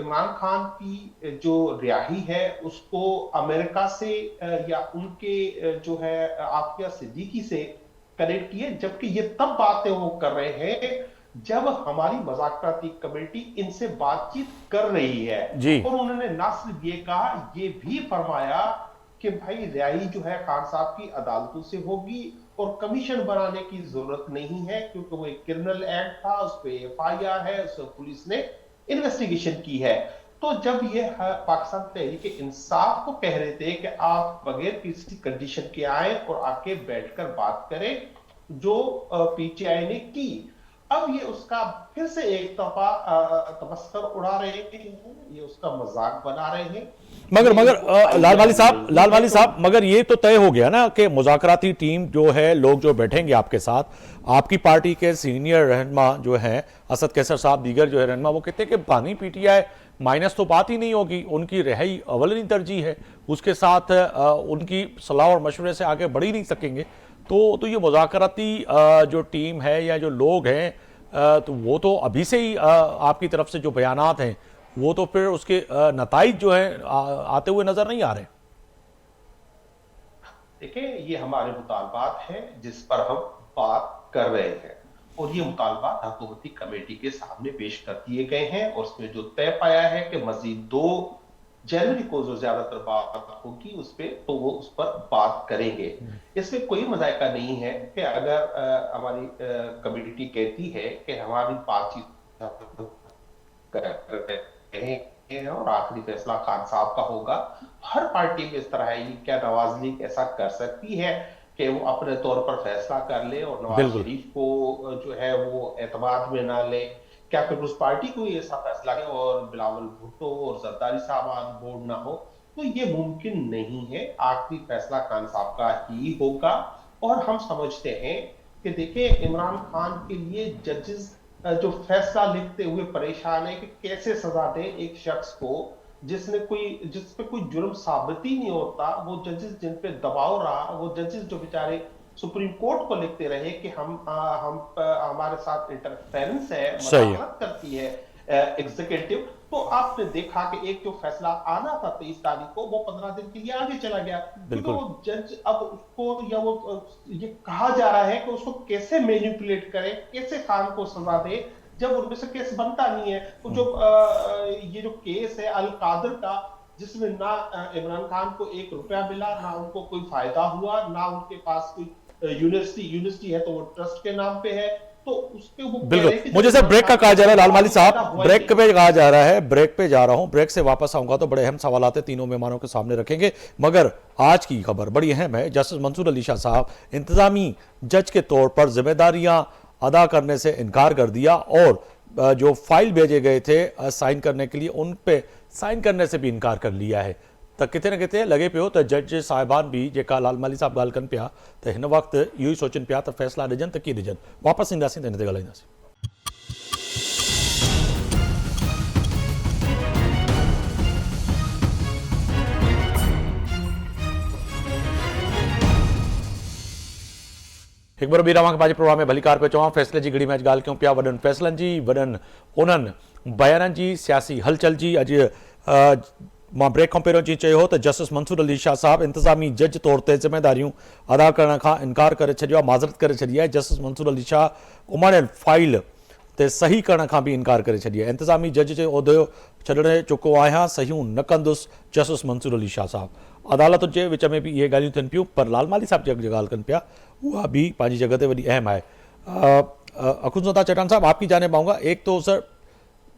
عمران خان کی جو رہائی ہے اس کو امریکہ سے یا ان کے جو ہے عافیہ صدیقی سے کنیکٹ کیے, جبکہ یہ تب باتیں وہ کر رہے ہیں جب ہماری مذاکراتی کمیٹی ان سے بات چیت کر رہی ہے. اور انہوں نے نہ صرف یہ کہا, یہ بھی فرمایا کہ بھائی رہائی جو ہے خان صاحب کی عدالتوں سے ہوگی اور کمیشن بنانے کی ضرورت نہیں ہے کیونکہ وہ ایک کرمنل ایکٹ تھا, اس پہ FIR ہے, اس پہ پولیس نے انویسٹیگیشن کی ہے. تو جب یہ پاکستان تحریک انصاف کو کہہ رہے تھے کہ آپ بغیر کسی کنڈیشن کے آئیں اور آ کے بیٹھ کر بات کریں, جو PTI نے کی, اب یہ اس کا پھر سے ایک دفعہ تبصر اڑا رہے ہیں, یہ اس کا مذاق بنا رہے ہیں. مگر لال والی صاحب مگر یہ تو طے ہو گیا نا کہ مذاکراتی ٹیم جو ہے, لوگ جو بیٹھیں گے آپ کے ساتھ, آپ کی پارٹی کے سینئر رہنما جو ہیں اسد قیصر صاحب, دیگر جو ہے رہنما, وہ کہتے ہیں کہ بانی PTI مائنس تو بات ہی نہیں ہوگی, ان کی رہائی اولین ترجیح ہے, اس کے ساتھ ان کی صلاح اور مشورے سے آگے بڑھ ہی نہیں سکیں گے. تو یہ مذاکراتی جو ٹیم ہے یا جو لوگ ہیں, تو وہ تو ابھی سے ہی آپ کی طرف سے جو بیانات ہیں وہ تو پھر اس کے نتائج جو ہیں آتے ہوئے نظر نہیں آ رہے. دیکھیں یہ ہمارے مطالبات ہیں جس پر ہم بات کر رہے ہیں, اور یہ مطالبات حکومتی کمیٹی کے سامنے پیش کر دیے گئے ہیں, اور اس میں جو طے پایا ہے کہ مزید 2 جنوری کو جو زیادہ تر بات ہوگی اس پہ, تو وہ اس پر بات کریں گے. اس میں کوئی مذائقہ نہیں ہے کہ اگر ہماری کمیٹی کہتی ہے کہ ہماری بات چیت اور آخری فیصلہ خان صاحب کا ہوگا. ہر پارٹی میں اس طرح ہے, کیا نواز لیگ ایسا کر سکتی ہے کہ وہ اپنے طور پر فیصلہ کر لے اور نواز شریف کو جو ہے وہ اعتماد میں نہ لے؟ کیا پیپلز پارٹی کو یہ ایسا فیصلہ ہے اور بلاول بھٹو اور زرداری صاحب آن بورڈ نہ ہو؟ تو یہ ممکن نہیں ہے. آخری فیصلہ خان صاحب کا ہی ہوگا. اور ہم سمجھتے ہیں کہ دیکھیں عمران خان کے لیے ججز جو فیصلہ لکھتے ہوئے پریشان ہے کہ کیسے سزا دیں ایک شخص کو جس پہ کوئی جرم ثابت ہی نہیں ہوتا. وہ ججز جن پہ دباؤ رہا, وہ ججز جو بیچارے سپریم کورٹ کو لکھتے رہے کہ ہمارے ساتھ انٹرفیرنس ہے, مداخلت کرتی ہے ایگزیکٹو. تو آپ نے دیکھا کہ ایک جو فیصلہ آنا تھا 23 تاریخ کو, وہ 15 دن کے لیے آگے چلا گیا, کیونکہ وہ جج اب اس کو یا وہ یہ کہا جا رہا ہے کہ اس کو کیسے مینیپولیٹ کرے, کیسے خان کو سزا دے جب ان میں سے کیس بنتا نہیں ہے. جو یہ جو کیس ہے القادر کا, جس میں نہ عمران خان کو 1 روپیہ ملا, نہ ان کو کوئی فائدہ ہوا, نہ ان کے پاس کوئی یونیورسٹی ہے تو وہ ٹرسٹ کے نام پہ ہے. تو اس کے وہ بالکل مجھے سے بریک کا کہا جا رہا ہے لال مالی صاحب, بریک پہ کہا جا رہا ہے, بریک پہ جا رہا ہوں. بریک سے واپس آؤں گا تو بڑے اہم سوالات تینوں مہمانوں کے سامنے رکھیں گے, مگر آج کی خبر بڑی اہم ہے. جسٹس منصور علی شاہ صاحب انتظامی جج کے طور پر ذمہ داریاں ادا کرنے سے انکار کر دیا اور जो फाइल भेजे गए थे साइन करने के लिए, उन पे साइन करने से भी इनकार कर लिया है। तो किथे न किथे लगे पियो तो जज साहिबान भी जेका लालमाली साहब ॻाल्हि कनि पिया त हिन वक़्तु इहो ई सोचनि पिया त फ़ैसिला ॾिजनि त कीअं ॾिजनि। वापसि ईंदासीं त हिन ते ॻाल्हाईंदासीं। हिकु बार ॿी रहां पंहिंजे प्रोग्राम में भलीकार पियो चवां, फ़ैसिले जी घड़ी में अॼु ॻाल्हि कयूं पिया वॾनि फ़ैसिलनि जी, वॾनि उन्हनि बयाननि जी, सियासी हलचल जी। अॼु मां ब्रेक खां पहिरियों जी चयो हो त जस्टिस मंसूर अली शाह साहब इंतज़ामी जज तौर ते ज़िम्मेदारियूं अदा करण खां इनकार करे छॾियो आहे, माज़रत करे छॾी आहे। जस्टिस मंसूर अली शाह उमाणियल फाइल ते सही करण खां बि इनकार करे छॾी आहे। इंतज़ामी जज जो उहिदो छॾे चुको आहियां, सहियूं न कंदुसि जस्टिस मंसूर अली शाह साहब। अदालत जे विच में भी ये ॻाल्हियूं थियनि पियूं, पर लालमाली साहब जी ॻाल्हि कनि पिया उहा भी पंहिंजी जगह ते वॾी अहम है। अखुंजदा चट्टान साहब, आपकी जानिब आऊँगा। एक तो सर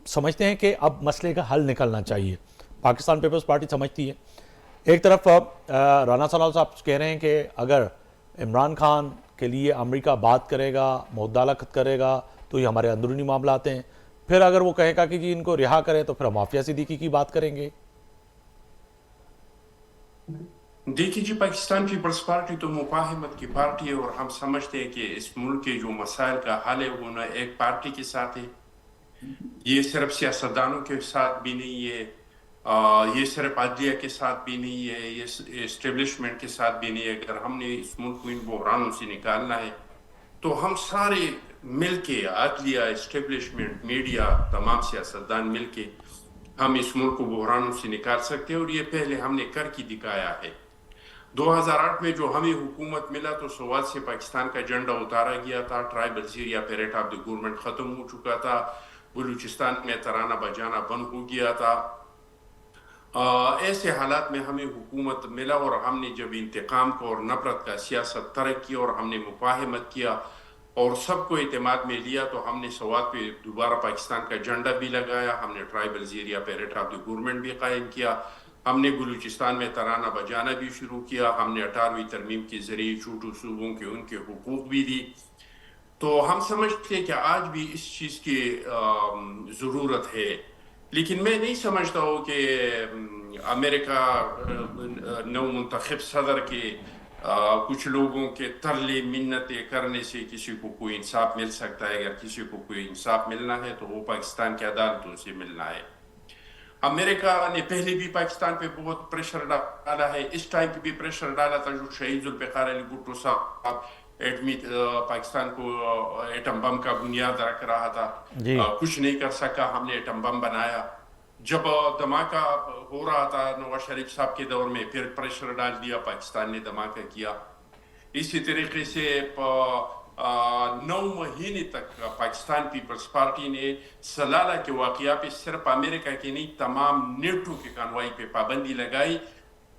समझते हैं कि अब मसले का हल निकलना चाहिए, पाकिस्तान पीपल्स पार्टी समझती है। एक तरफ राना सलाउद्दीन साहब कह रहे हैं कि अगर इमरान खान के लिए अमेरिका बात करेगा, मुद्दालखत करेगा तो ये हमारे अंदरूनी मामलात हैं। फिर अगर वो कहेगा कि जी इनको रिहा करें तो फिर हम माफिया सिद्दीकी की बात करेंगे। देखिए जी, पाकिस्तान पीपल्स पार्टी तो मुफाहमत की पार्टी है और हम समझते हैं कि इस मुल्क के जो मसाइल का हल है वो न एक पार्टी के साथ है, ये सिर्फ सियासतदानों के साथ भी नहीं है, ये सिर्फ अदलिया के साथ भी नहीं है, ये एस्टेब्लिशमेंट के साथ भी नहीं है। अगर हमने इस मुल्क को इन बहरानों से निकालना है तो हम सारे मिलके, अदलिया, एस्टेब्लिशमेंट, मीडिया, तमाम सियासतदान मिलके हम इस मुल्क को बहरानों से निकाल सकते हैं और ये पहले हमने करके दिखाया है। 2008 में जो हमें हुकूमत मिला तो सवाल से पाकिस्तान का झंडा उतारा गया था, tribal Syria Perot of the government खत्म हो चुका था, बलूचिस्तान में तराना बजाना बंद हो गया था। ऐसे हालात में हमें हुकूमत मिला और हमने जब इंतकाम को और नफरत का सियासत तरक किया और हमने मुफाहमत किया और सबको एतमाद में लिया तो हमने सवाल पे दोबारा पाकिस्तान का झंडा भी लगाया, हमने tribal area Perot of the government भी कायम किया, हमने बलूचिस्तान में तराना बजाना भी शुरू किया, हमने 18वीं तरमीम के जरिए छोटू सूबों के उनके हुकूक भी दी। तो हम समझते हैं कि आज भी इस चीज़ की ज़रूरत है, लेकिन मैं नहीं समझता हूँ कि अमेरिका नौ मुंतखब सदर के कुछ लोगों के तरले मिन्नतें करने से किसी को कोई इंसाफ मिल सकता है। अगर किसी को कोई इंसाफ मिलना है तो वो पाकिस्तान की अदालतों से मिलना है। अमेरिका ने पहले भी पाकिस्तान पे बहुत प्रेशर डाला है, इस टाइम पे भी प्रेशर डाला था जो शहीद जुल्फ़िकार अली भुट्टो साहब पाकिस्तान को एटम बम का बुनियाद रख रहा था, कुछ नहीं कर सका, हमने एटम बम बनाया। जब धमाका हो रहा था नवाज शरीफ साहब के दौर में फिर प्रेशर डाल दिया, पाकिस्तान ने धमाका किया। इसी तरीके से 9 महीने तक पाकिस्तान पीपल्स पार्टी ने सलाला के वाक़या पे सिर्फ अमेरिका की नहीं तमाम नेटो के कार्रवाई पे पाबंदी लगाई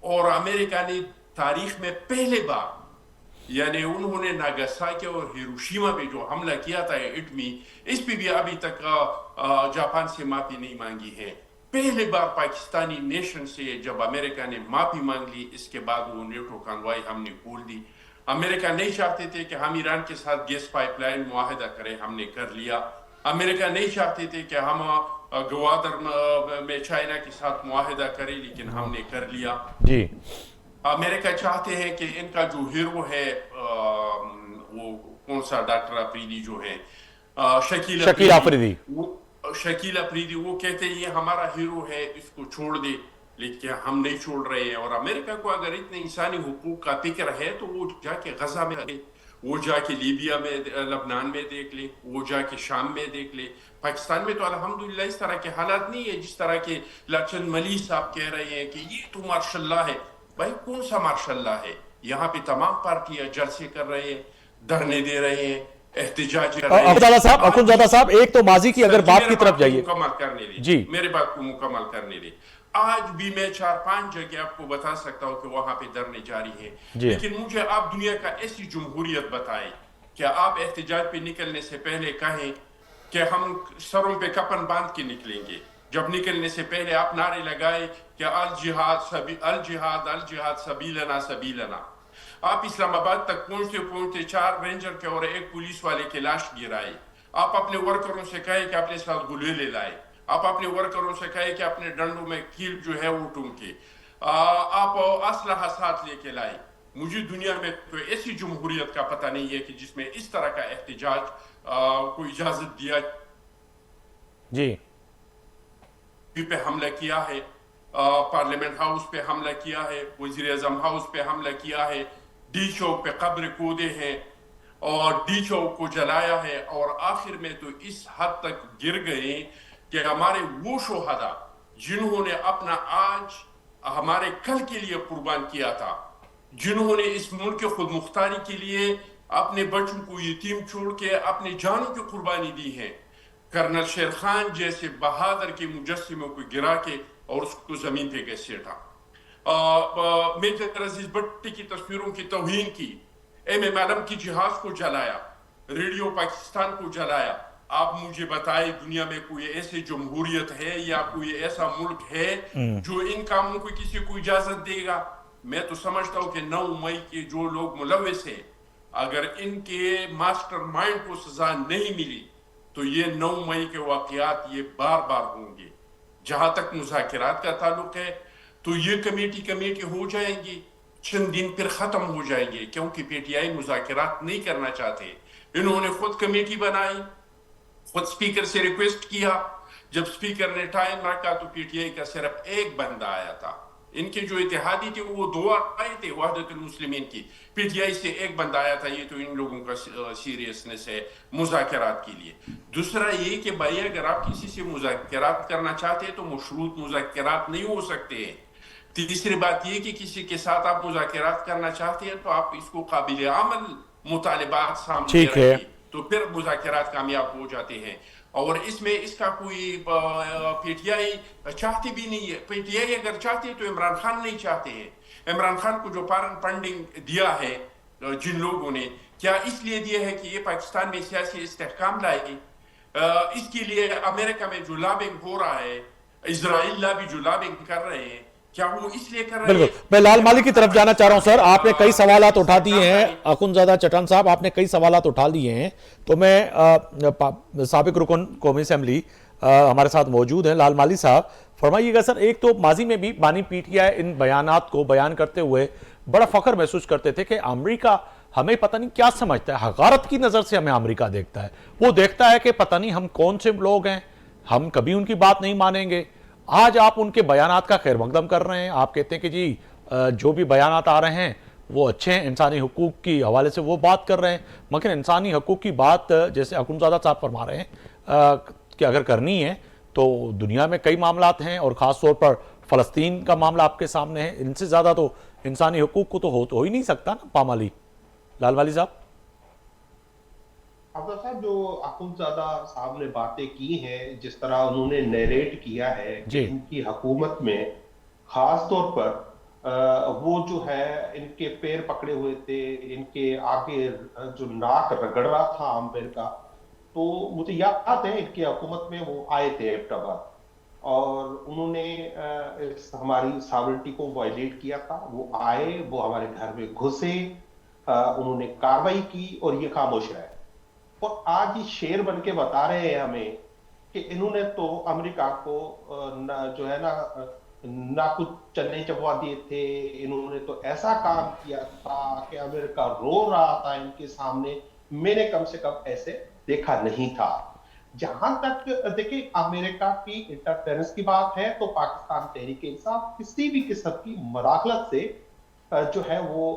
और अमेरिका ने तारीख में पहले बार यानी उन्होंने नागासाकी और हिरोशिमा पे जो हमला किया था एटमी, इस पे भी अभी तक जापान से माफी नहीं मांगी है। पहले बार पाकिस्तानी नेशन से जब अमेरिका ने माफी मांग ली, इसके बाद वो नेटो कार्रवाई हमने खोल दी। अमेरिका नहीं चाहते थे कि हम ईरान के साथ गैस पाइपलाइन मुआहदा करें, हमने कर लिया। अमेरिका नहीं चाहते थे कि हम गवादर में चाइना के साथ मुआहदा करें, लेकिन हमने कर लिया जी। अमेरिका चाहते हैं कि इनका जो हीरो है वो कौन सा डॉक्टर अफरीदी जो है शकील अफरीदी, वो कहते हैं ये हमारा हीरो है, इसको छोड़ दे, लेकिन हम नहीं छोड़ रहे हैं। और अमेरिका को अगर इतने इंसानी हुकूक का फिक्र है तो वो जाके गजा में रहे, वो जाके लीबिया में, लबनान में देख ले, वो जाके शाम में देख ले। पाकिस्तान में तो अल्हम्दुलिल्लाह इस तरह के हालात नहीं है जिस तरह के लक्षण मलिक साहब कह रहे हैं कि ये तो मार्शल्ला है। भाई कौन सा मार्शल्ला है? यहाँ पे तमाम पार्टियां जलसे कर रहे हैं, धरने दे रहे हैं, एहतजाज कर रहे हैं। अखुंज़ादा साहब, एक तो माजी की अगर बात की तरफ जाइए, मुकम्मल करने दे जी, मेरे बात को मुकम्मल करने दे। आज भी मैं 4-5 जगह आपको बता सकता हूँ कि वहां पे धरने जारी है, लेकिन मुझे आप दुनिया का ऐसी जमहूरियत बताएं कि आप एहतजाज पे निकलने से पहले कहें कि हम सरों पे कफन बांध के निकलेंगे। जब निकलने से पहले आप नारे लगाए कि अल जिहाद सबीलना। आप इस्लामाबाद तक पहुंचते 4 रेंजर के और 1 पुलिस वाले की लाश गिराए। आप अपने वर्करों से कहे कि अपने साथ गुलेले लाए, आप अपने वर्करों से कहे कि अपने डंडों में कील जो है वो टूंके, आप असलहा साथ लेके लाए। मुझे दुनिया में तो ऐसी जमहूरियत का पता नहीं है कि जिसमें इस तरह का एहतजाज को इजाजत दिया जी पे हमला किया है, पार्लियामेंट हाउस पे हमला किया है, वजीर आजम हाउस पे हमला किया है, डी चौक पे कब्र कूदे हैं और डी चौक को जलाया है, और आखिर में तो इस हद तक गिर गए कि हमारे वो शोहदा जिन्होंने अपना आज हमारे कल के लिए कुर्बान किया था, जिन्होंने इस मुल्क की खुद मुख्तारी के लिए अपने बच्चों को यतीम छोड़ के अपने जानों की कुर्बानी दी है, कर्नल शेर खान जैसे बहादुर के मुजस्सिमों को गिरा के और उसको जमीन पे घसीटा, मेजर अजीज भट्टी की तस्वीरों की तौहीन की, एम आलम की जहाज को जलाया, रेडियो पाकिस्तान को जलाया। आप मुझे बताए दुनिया में कोई ऐसी जमहूरियत है या कोई ऐसा मुल्क है जो इन कामों को किसी को इजाजत देगा? मैं तो समझता हूं कि 9 मई के जो लोग मुलविस है, अगर इनके मास्टरमाइंड को सजा नहीं मिली तो ये 9 मई के वाकयात ये बार बार होंगे। जहां तक मुज़ाकिरात का ताल्लुक है तो ये कमेटी हो जाएंगी, चंद दिन फिर खत्म हो जाएंगे, क्योंकि पीटीआई मुज़ाकिरात नहीं करना चाहते। इन्होंने खुद कमेटी बनाई, खुद स्पीकर से रिक्वेस्ट किया, जब स्पीकर ने टाइम रखा तो पीटीआई का सिर्फ एक बंदा आया था, इनके जो इत्तेहादी थे वो 2 आए थे वहदतुल मुस्लिमीन की, पीटीआई से एक बंदा आया था। ये तो इन लोगों का सीरियसनेस है मुज़ाकरात के लिए। दूसरा ये कि भाई अगर आप किसी से मुज़ाकरात करना चाहते हैं तो मशरूत मुज़ाकरात नहीं हो सकते हैं। तीसरी बात ये कि किसी के साथ आप मुज़ाकरात करना चाहते हैं तो आप इसको काबिल अमल मुतालिबात सामने रखिए, तो फिर मुज़ाकरात कामयाब हो जाते हैं। और इसमें इसका कोई पीटीआई चाहती भी नहीं है। पीटीआई अगर चाहती है तो इमरान खान नहीं चाहते हैं। इमरान खान को जो फॉरेन फंडिंग दिया है जिन लोगों ने, क्या इसलिए दिया है कि ये पाकिस्तान में सियासी इस्तेहकाम लाएगी? इसके लिए अमेरिका में जो लॉबिंग हो रहा है, इजराइल भी जो लॉबिंग कर रहे हैं, क्या वो इसलिए कर रहे हैं? बिल्कुल, मैं लाल माली की तरफ जाना चाह रहा हूं सर। आपने कई सवालात उठा दिए हैं, अखुनज़ादा चट्टान साहब, आपने कई सवालात उठा लिए हैं, तो मैं साबिक रुकन कौमी असेंबली हमारे साथ मौजूद हैं, लाल माली साहब, फरमाइएगा सर। एक तो माजी में भी बानी पीटीआई इन बयानात को बयान करते हुए बड़ा फख्र महसूस करते थे कि अमेरिका हमें पता नहीं क्या समझता है, हकारत की नजर से हमें अमेरिका देखता है। वो देखता है कि पता नहीं हम कौन से लोग हैं, हम कभी उनकी बात नहीं मानेंगे। आज आप उनके बयानात का खैर मकदम कर रहे हैं, आप कहते हैं कि जी जो भी बयानात आ रहे हैं वो अच्छे हैं, इंसानी हकूक़ की हवाले से वो बात कर रहे हैं, मगर इंसानी हकूक़ की बात जैसे अखुनज़ादा साहब फरमा रहे हैं कि अगर करनी है तो दुनिया में कई मामलात हैं और ख़ास तौर पर फ़लस्तीन का मामला आपके सामने है। इनसे ज़्यादा तो इंसानी हकूक़ को तो हो ही नहीं सकता ना पामाली। लाल वाली साहब, अब्दुल साहब, जो अखुनज़ादा साहब ने बातें की हैं, जिस तरह उन्होंने नरेट किया है कि इनकी हुकूमत में खास तौर पर वो जो है इनके पैर पकड़े हुए थे, इनके आगे जो नाक रगड़ रहा था अमेरिका, तो मुझे याद है इनकी हुकूमत में वो आए थे एबटाबाद और उन्होंने हमारी सॉवरेनिटी को वायलेट किया था। वो आए, वो हमारे घर में घुसे, उन्होंने कार्रवाई की और ये खामोश रहे। और आज ये शेर बन के बता रहे हैं हमें कि इन्होंने तो अमेरिका को जो है ना कुछ चने चबवा दिए थे, इन्होंने तो ऐसा काम किया था कि अमेरिका रो रहा था इनके सामने। मैंने कम से कम ऐसे देखा नहीं था। जहां तक देखिए अमेरिका की इंटरफेरेंस की बात है तो पाकिस्तान तहरीक इंसाफ किसी भी किस्म की मुदाखलत से जो है वो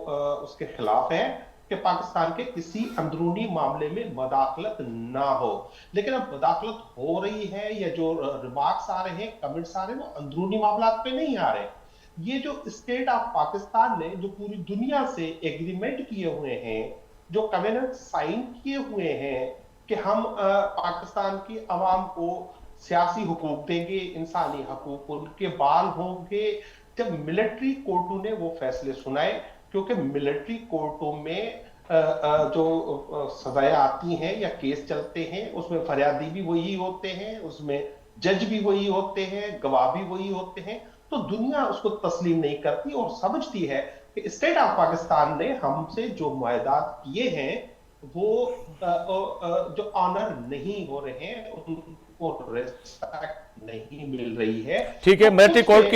उसके खिलाफ है कि पाकिस्तान के किसी अंदरूनी मामले में मुदाखलत ना हो। लेकिन अब मुदाखलत हो रही है या जो रिमार्क्स आ रहे हैं, कमेंट्स आ रहे हैं, वो अंदरूनी मामला पे नहीं आ रहे। ये जो स्टेट ऑफ पाकिस्तान ने जो पूरी दुनिया से एग्रीमेंट किए हुए हैं, जो कवेनेंट साइन किए हुए हैं कि हम पाकिस्तान की आवाम को सियासी हुकूक देंगे, इंसानी हुकूक उनके बाल होंगे। जब मिलिट्री कोर्टों ने वो फैसले सुनाए, क्योंकि मिलिट्री कोर्टों में जो सजाएं आती हैं या केस चलते हैं उसमें फरियादी भी वही होते हैं, उसमें जज भी वही होते हैं, गवाह भी वही होते हैं, तो दुनिया उसको तस्लीम नहीं करती और समझती है कि स्टेट ऑफ पाकिस्तान ने हमसे जो मुआहदात किए हैं वो जो ऑनर नहीं हो रहे हैं, उनको रेस्पेक्ट नहीं मिल रही है। ठीक है, तो मिलिट्री कोर्ट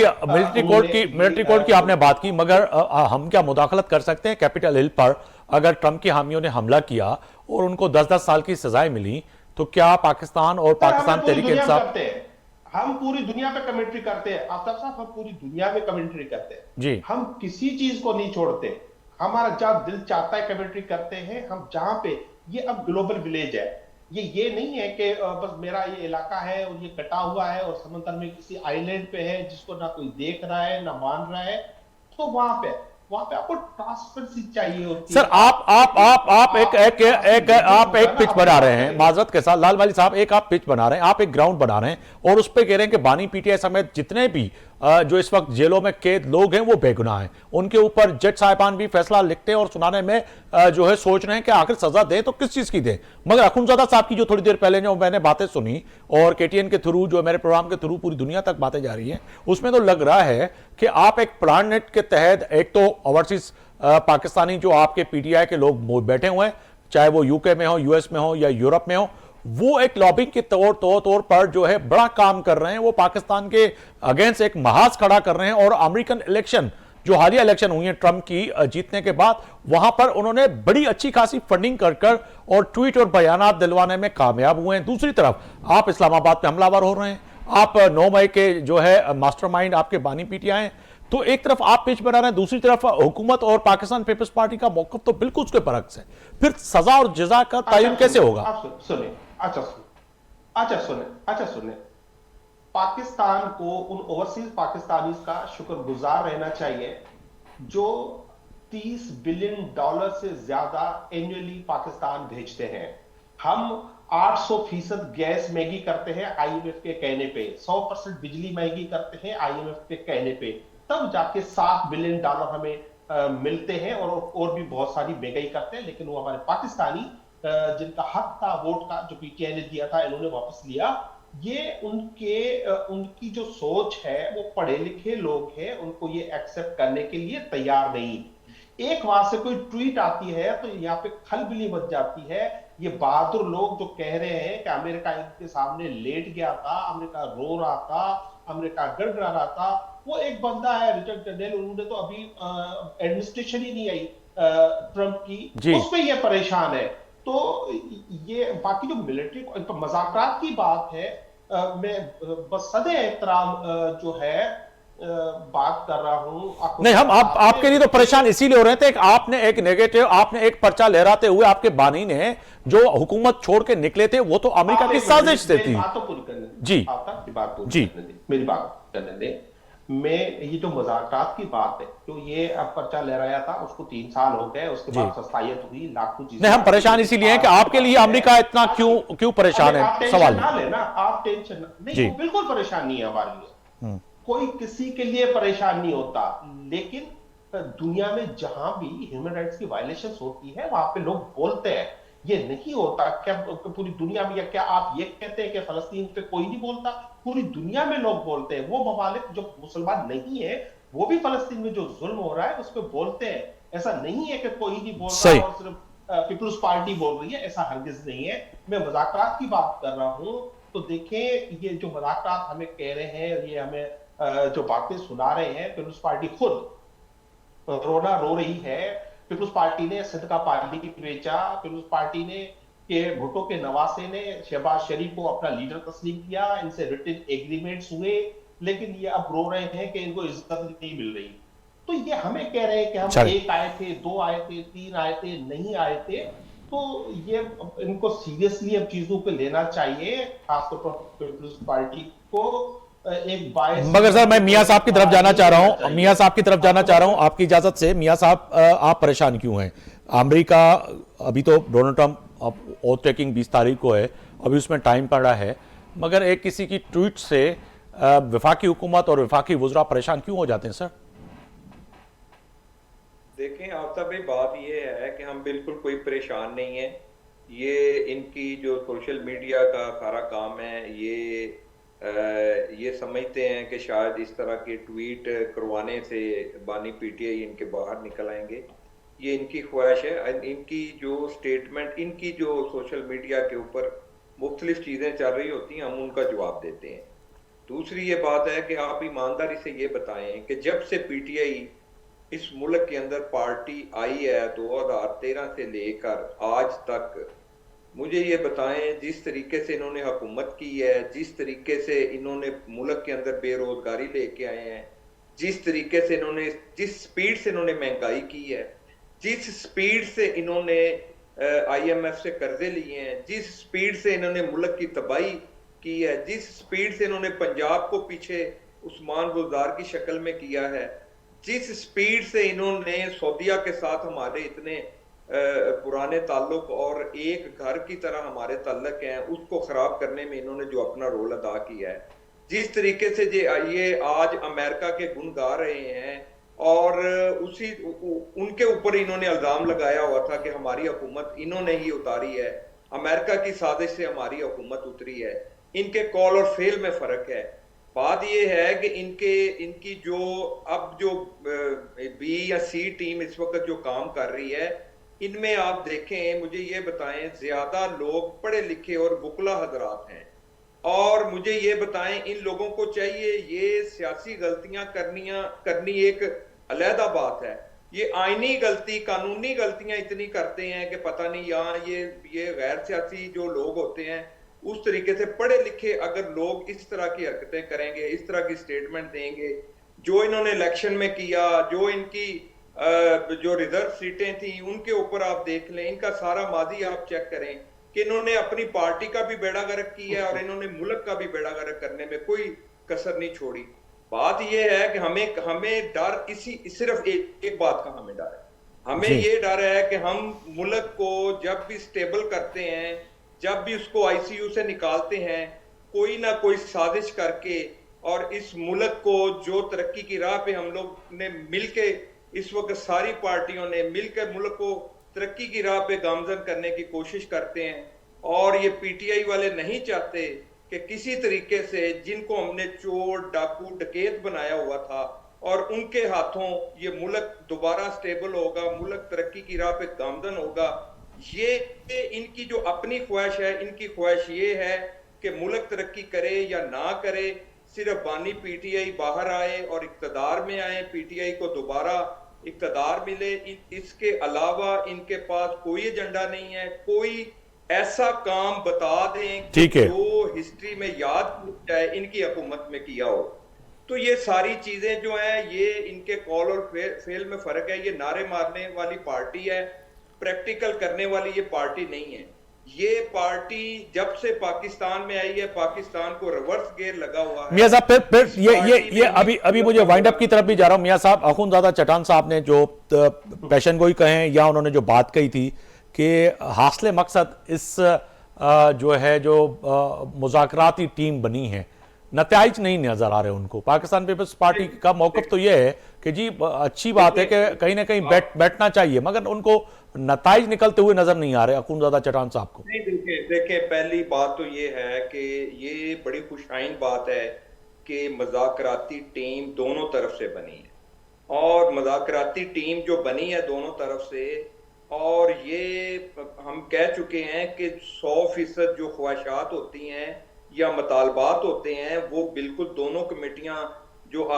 की उनने आपने बात की, मगर हम क्या मुदाखलत कर सकते हैं कैपिटल हिल पर? अगर ट्रंप की हामियों ने हमला किया और उनको 10-10 साल की सजाएं मिली, तो क्या पाकिस्तान और सर, पाकिस्तान हम पूरी तहरीक दुनिया में इंसाफ? करते हैं, हम पूरी दुनिया पे कमेंट्री करते हैं आफ्ताब साहब, हम पूरी दुनिया में कमेंट्री करते हैं। जी, हम किसी चीज को नहीं छोड़ते, हमारा जहां दिल चाहता है कमेंट्री करते हैं हम। जहां पे ये अब ग्लोबल विलेज है, ये नहीं है कि बस मेरा ये इलाका है और ये कटा हुआ है और समंदर में किसी आइलैंड पे है जिसको ना कोई देख रहा है ना मान रहा है। तो वहां पे आपको ट्रांसपेरेंसी चाहिए होती सर है। आप एक पिच बना रहे हैं, माजरत के साथ लाल वाली साहब, एक आप पिच बना रहे हैं, आप एक ग्राउंड बना रहे हैं और उस पर कह रहे हैं कि बानी पीटीआई समेत जितने भी जो इस वक्त जेलों में कैद लोग हैं वो बेगुनाह हैं। उनके ऊपर जज साहिबान भी फैसला लिखते और सुनाने में जो है सोच रहे हैं कि आखिर सजा दें तो किस चीज की दें। मगर अखुनज़ादा साहब की जो थोड़ी देर पहले जो मैंने बातें सुनी और केटीएन के थ्रू, जो मेरे प्रोग्राम के थ्रू पूरी दुनिया तक बातें जा रही हैं, उसमें तो लग रहा है कि आप एक प्लान नेट के तहत एक तो ओवरसीज पाकिस्तानी जो आपके पीटीआई के लोग बैठे हुए हैं, चाहे वो यूके में हो, यूएस में हो या यूरोप में हो, वो एक लॉबिंग के तौर पर जो है बड़ा काम कर रहे हैं। वो पाकिस्तान के अगेंस्ट एक महाज खड़ा कर रहे हैं और अमेरिकन इलेक्शन, जो हालिया इलेक्शन हुई है ट्रंप की जीतने के बाद, वहां पर उन्होंने बड़ी अच्छी खासी फंडिंग कर और ट्वीट और बयानात दिलवाने में कामयाब हुए हैं। दूसरी तरफ आप इस्लामाबाद पे हमलावर हो रहे हैं, आप 9 मई के जो है मास्टरमाइंड आपके बानी पीटीआई हैं। तो एक तरफ आप पिच बना रहे हैं, दूसरी तरफ हुकूमत और पाकिस्तान पीपल्स पार्टी का मौकफ तो बिल्कुल उसके बरक्स है। फिर सजा और जजा का तयन कैसे होगा? आप सुने, अच्छा सुने, पाकिस्तान को उन ओवरसीज पाकिस्तानी का शुक्रगुजार रहना चाहिए जो $30 बिलियन से ज्यादा एनुअली पाकिस्तान भेजते हैं। हम 800% गैस महंगी करते हैं आईएमएफ के कहने पे, 100% बिजली महंगी करते हैं आईएमएफ के कहने पे, तब जाके $7 बिलियन हमें मिलते हैं और भी बहुत सारी महंगाई करते हैं। लेकिन वो हमारे पाकिस्तानी जिनका हक था वोट का, जो पीटीआई ने दिया था, इन्होंने वापस लिया। ये उनकी जो सोच है, वो पढ़े लिखे लोग हैं, उनको ये एक्सेप्ट करने के लिए तैयार नहीं। एक वहां से कोई ट्वीट आती है तो यहाँ पे खलबली मच जाती है। ये बहादुर लोग जो कह रहे हैं कि अमेरिका इनके सामने लेट गया था, अमेरिका रो रहा था, अमेरिका गड़गड़ा रहा था, वो एक बंदा है रिचर्ड टर्नेल, उन्होंने तो अभी एडमिनिस्ट्रेशन ही नहीं आई ट्रंप की, उस पर ये परेशान है। तो ये बाकी जो मिलिट्री मजाकरात की बात है, मैं बस सदे एहतराम जो है बात कर रहा हूं। नहीं, हम आपके लिए तो परेशान इसीलिए हो रहे थे कि आपने एक नेगेटिव, आपने एक पर्चा लहराते हुए आपके बानी ने जो हुकूमत छोड़ के निकले थे वो तो अमेरिका की साजिश से थी। बात तो पूरी करने दे जी, आपकी बात पूरी जी, करने दे, मेरी बात करने दे। मैं ये जो मजाकरात की बात है, तो ये अब पर्चा लहराया था, उसको 3 साल हो गए, उसके बाद सस्तायत हुई, लाखों चीजें। नहीं, हम परेशान इसीलिए हैं कि आपके लिए अमेरिका इतना क्यों परेशान है, सवाल ना लेना, आप टेंशन नहीं, वो बिल्कुल परेशान नहीं है हमारे लिए, कोई किसी के लिए परेशान नहीं होता। लेकिन दुनिया में जहां भी ह्यूमन राइट्स की वायलेशंस होती है, वहां पे लोग बोलते हैं। ये नहीं होता क्या पूरी दुनिया में? या क्या आप ये कहते हैं कि फलस्तीन पे कोई नहीं बोलता? पूरी दुनिया में लोग बोलते हैं। वो ममालिक जो मुसलमान नहीं है, वो भी फलस्तीन में जो जुल्म हो रहा है उस पर बोलते हैं। ऐसा नहीं है कि कोई नहीं बोल रहा और सिर्फ पीपल्स पार्टी बोल रही है, ऐसा हरगिज नहीं है। मैं मजाकरात की बात कर रहा हूं। तो देखें, ये जो मजाकरात हमें कह रहे हैं, ये हमें जो बातें सुना रहे हैं, पीपल्स पार्टी खुद रोना रो रही है। पीपल्स पार्टी ने सिंध का पार्टी बेचा, पीपल्स पार्टी ने के भुट्टो के नवासे ने शहबाज शरीफ को अपना लीडर तस्लीम किया, इनसे रिटन एग्रीमेंट्स हुए, लेकिन ये अब रो रहे हैं कि इनको इज्जत नहीं मिल रही। तो ये हमें कह रहे हैं कि हम 1 आए थे, 2 आए थे, 3 आए थे, नहीं आए थे। तो ये इनको सीरियसली अब चीजों को लेना चाहिए, खासतौर पर पीपल्स पार्टी को। मगर सर, मैं मियां साहब की तरफ जाना चाह रहा हूं, आपकी इजाजत से। मियां साहब, आप परेशान क्यों हैं? अमेरिका, अभी तो डोनाल्ड ट्रंप ओथ टेकिंग 20 तारीख को है, अभी उसमें टाइम पड़ा है, मगर एक किसी की ट्वीट से वफाकी हुकूमत और वफाकी वुज़रा परेशान क्यों हो जाते हैं सर? देखें आफ्ताब भाई, बात ये है कि हम बिल्कुल कोई परेशान नहीं है। ये इनकी जो सोशल मीडिया का सारा काम है, ये समझते हैं कि शायद इस तरह के ट्वीट करवाने से बानी पीटीआई इनके बाहर निकल आएंगे। یہ ان کی خواہش ہے. ان کی جو سٹیٹمنٹ، ان کی جو سوشل میڈیا کے اوپر مختلف چیزیں چل رہی ہوتی ہیں، ہم ان کا جواب دیتے ہیں. دوسری یہ بات ہے کہ آپ ایمانداری سے یہ بتائیں کہ جب سے پی ٹی آئی اس ملک کے اندر پارٹی آئی ہے 2013 سے لے کر آج تک، مجھے یہ بتائیں جس طریقے سے انہوں نے حکومت کی ہے، جس طریقے سے انہوں نے ملک کے اندر بے روزگاری لے کے آئے ہیں، جس طریقے سے انہوں نے، جس سپیڈ سے انہوں نے مہنگائی کی ہے، جس سپیڈ سے انہوں نے آئی ایم ایف سے قرضے لیے ہیں، جس سپیڈ سے انہوں نے ملک کی تباہی کی ہے، جس سپیڈ سے انہوں نے پنجاب کو پیچھے عثمان گلزار کی شکل میں کیا ہے، جس سپیڈ سے انہوں نے سعودیہ کے ساتھ ہمارے اتنے پرانے تعلق اور ایک گھر کی طرح ہمارے تعلق ہیں، اس کو خراب کرنے میں انہوں نے جو اپنا رول ادا کیا ہے، جس طریقے سے یہ آج امریکہ کے گن گا رہے ہیں، اور ان کے اوپر انہوں نے الزام لگایا ہوا تھا کہ ہماری حکومت انہوں نے ہی اتاری ہے، امریکہ کی سازش سے ہماری حکومت اتری ہے. ان کے کال اور فیل میں فرق ہے. بات یہ ہے کہ ان کی جو اب جو بی یا سی ٹیم اس وقت جو کام کر رہی ہے، ان میں آپ دیکھیں، مجھے یہ بتائیں، زیادہ لوگ پڑھے لکھے اور وکلا حضرات ہیں، اور مجھے یہ بتائیں ان لوگوں کو چاہیے، یہ سیاسی غلطیاں کرنی ایک علیحدہ بات ہے، یہ آئینی غلطی، قانونی غلطیاں اتنی کرتے ہیں کہ پتہ نہیں. یہاں یہ غیر سیاسی جو لوگ ہوتے ہیں، اس طریقے سے پڑھے لکھے اگر لوگ اس طرح کی حرکتیں کریں گے، اس طرح کی سٹیٹمنٹ دیں گے، جو انہوں نے الیکشن میں کیا، جو ان کی جو ریزرو سیٹیں تھیں ان کے اوپر آپ دیکھ لیں، ان کا سارا ماضی آپ چیک کریں کہ انہوں نے اپنی پارٹی کا بھی بیڑا غرق کیا ہے اور انہوں نے ملک کا بھی بیڑا غرق کرنے میں کوئی کسر نہیں چھوڑی. بات یہ ہے کہ ہمیں ڈر صرف ایک بات کا ہمیں ڈر ہے. ہمیں یہ ڈر ہے کہ ہم ملک کو جب بھی سٹیبل کرتے ہیں، جب بھی اس کو آئی سی یو سے نکالتے ہیں، کوئی نہ کوئی سازش کر کے، اور اس ملک کو جو ترقی کی راہ پہ ہم لوگ نے مل کے، اس وقت ساری پارٹیوں نے مل کے ملک کو ترقی کی راہ پہ گامزن کرنے کی کوشش کرتے ہیں. اور یہ پی ٹی آئی والے نہیں چاہتے کہ کسی طریقے سے جن کو ہم نے چور، ڈاکو، ڈکیت بنایا ہوا تھا، اور ان کے ہاتھوں یہ ملک دوبارہ سٹیبل ہوگا، ملک ترقی کی راہ پہ گامزن ہوگا. یہ ان کی جو اپنی خواہش ہے، ان کی خواہش یہ ہے کہ ملک ترقی کرے یا نہ کرے، صرف بانی پی ٹی آئی باہر آئے اور اقتدار میں آئے، پی ٹی آئی کو دوبارہ اقتدار ملے. اس کے علاوہ ان کے پاس کوئی ایجنڈا نہیں ہے. کوئی ایسا کام بتا دیں جو ہسٹری میں یاد جائے ان کی حکومت میں کیا ہو. تو یہ ساری چیزیں جو ہیں، یہ ان کے کال اور فیل میں فرق ہے. یہ نعرے مارنے والی پارٹی ہے، پریکٹیکل کرنے والی یہ پارٹی نہیں ہے. یہ پارٹی جب سے پاکستان میں آئی ہے، پاکستان کو ریورس گیئر لگا ہوا ہے. میاں صاحب پھر یہ ابھی مجھے وائنڈ اپ کی طرف بھی جا رہا ہوں. میاں صاحب، اخوندزادہ چٹان صاحب نے جو پیشن گوئی کہیں یا انہوں نے جو بات کہی تھی کہ حاصل مقصد اس جو ہے جو مذاکراتی ٹیم بنی ہے، نتائج نہیں نظر آ رہے ان کو. پاکستان پیپلز پارٹی کا موقف تو یہ ہے کہ جی اچھی بات ہے کہ کہیں نہ کہیں بیٹھنا چاہیے، مگر ان کو نتائج نکلتے ہوئے نظر نہیں آ رہے اخوندزادہ چٹان صاحب کو. دیکھیں پہلی بات تو یہ ہے کہ یہ بڑی خوشائن بات ہے کہ مذاکراتی ٹیم دونوں طرف سے بنی ہے، اور مذاکراتی ٹیم جو بنی ہے دونوں طرف سے، اور یہ ہم کہہ چکے ہیں کہ 100% جو خواہشات ہوتی ہیں یا مطالبات ہوتے ہیں، وہ بالکل دونوں کمیٹیاں جو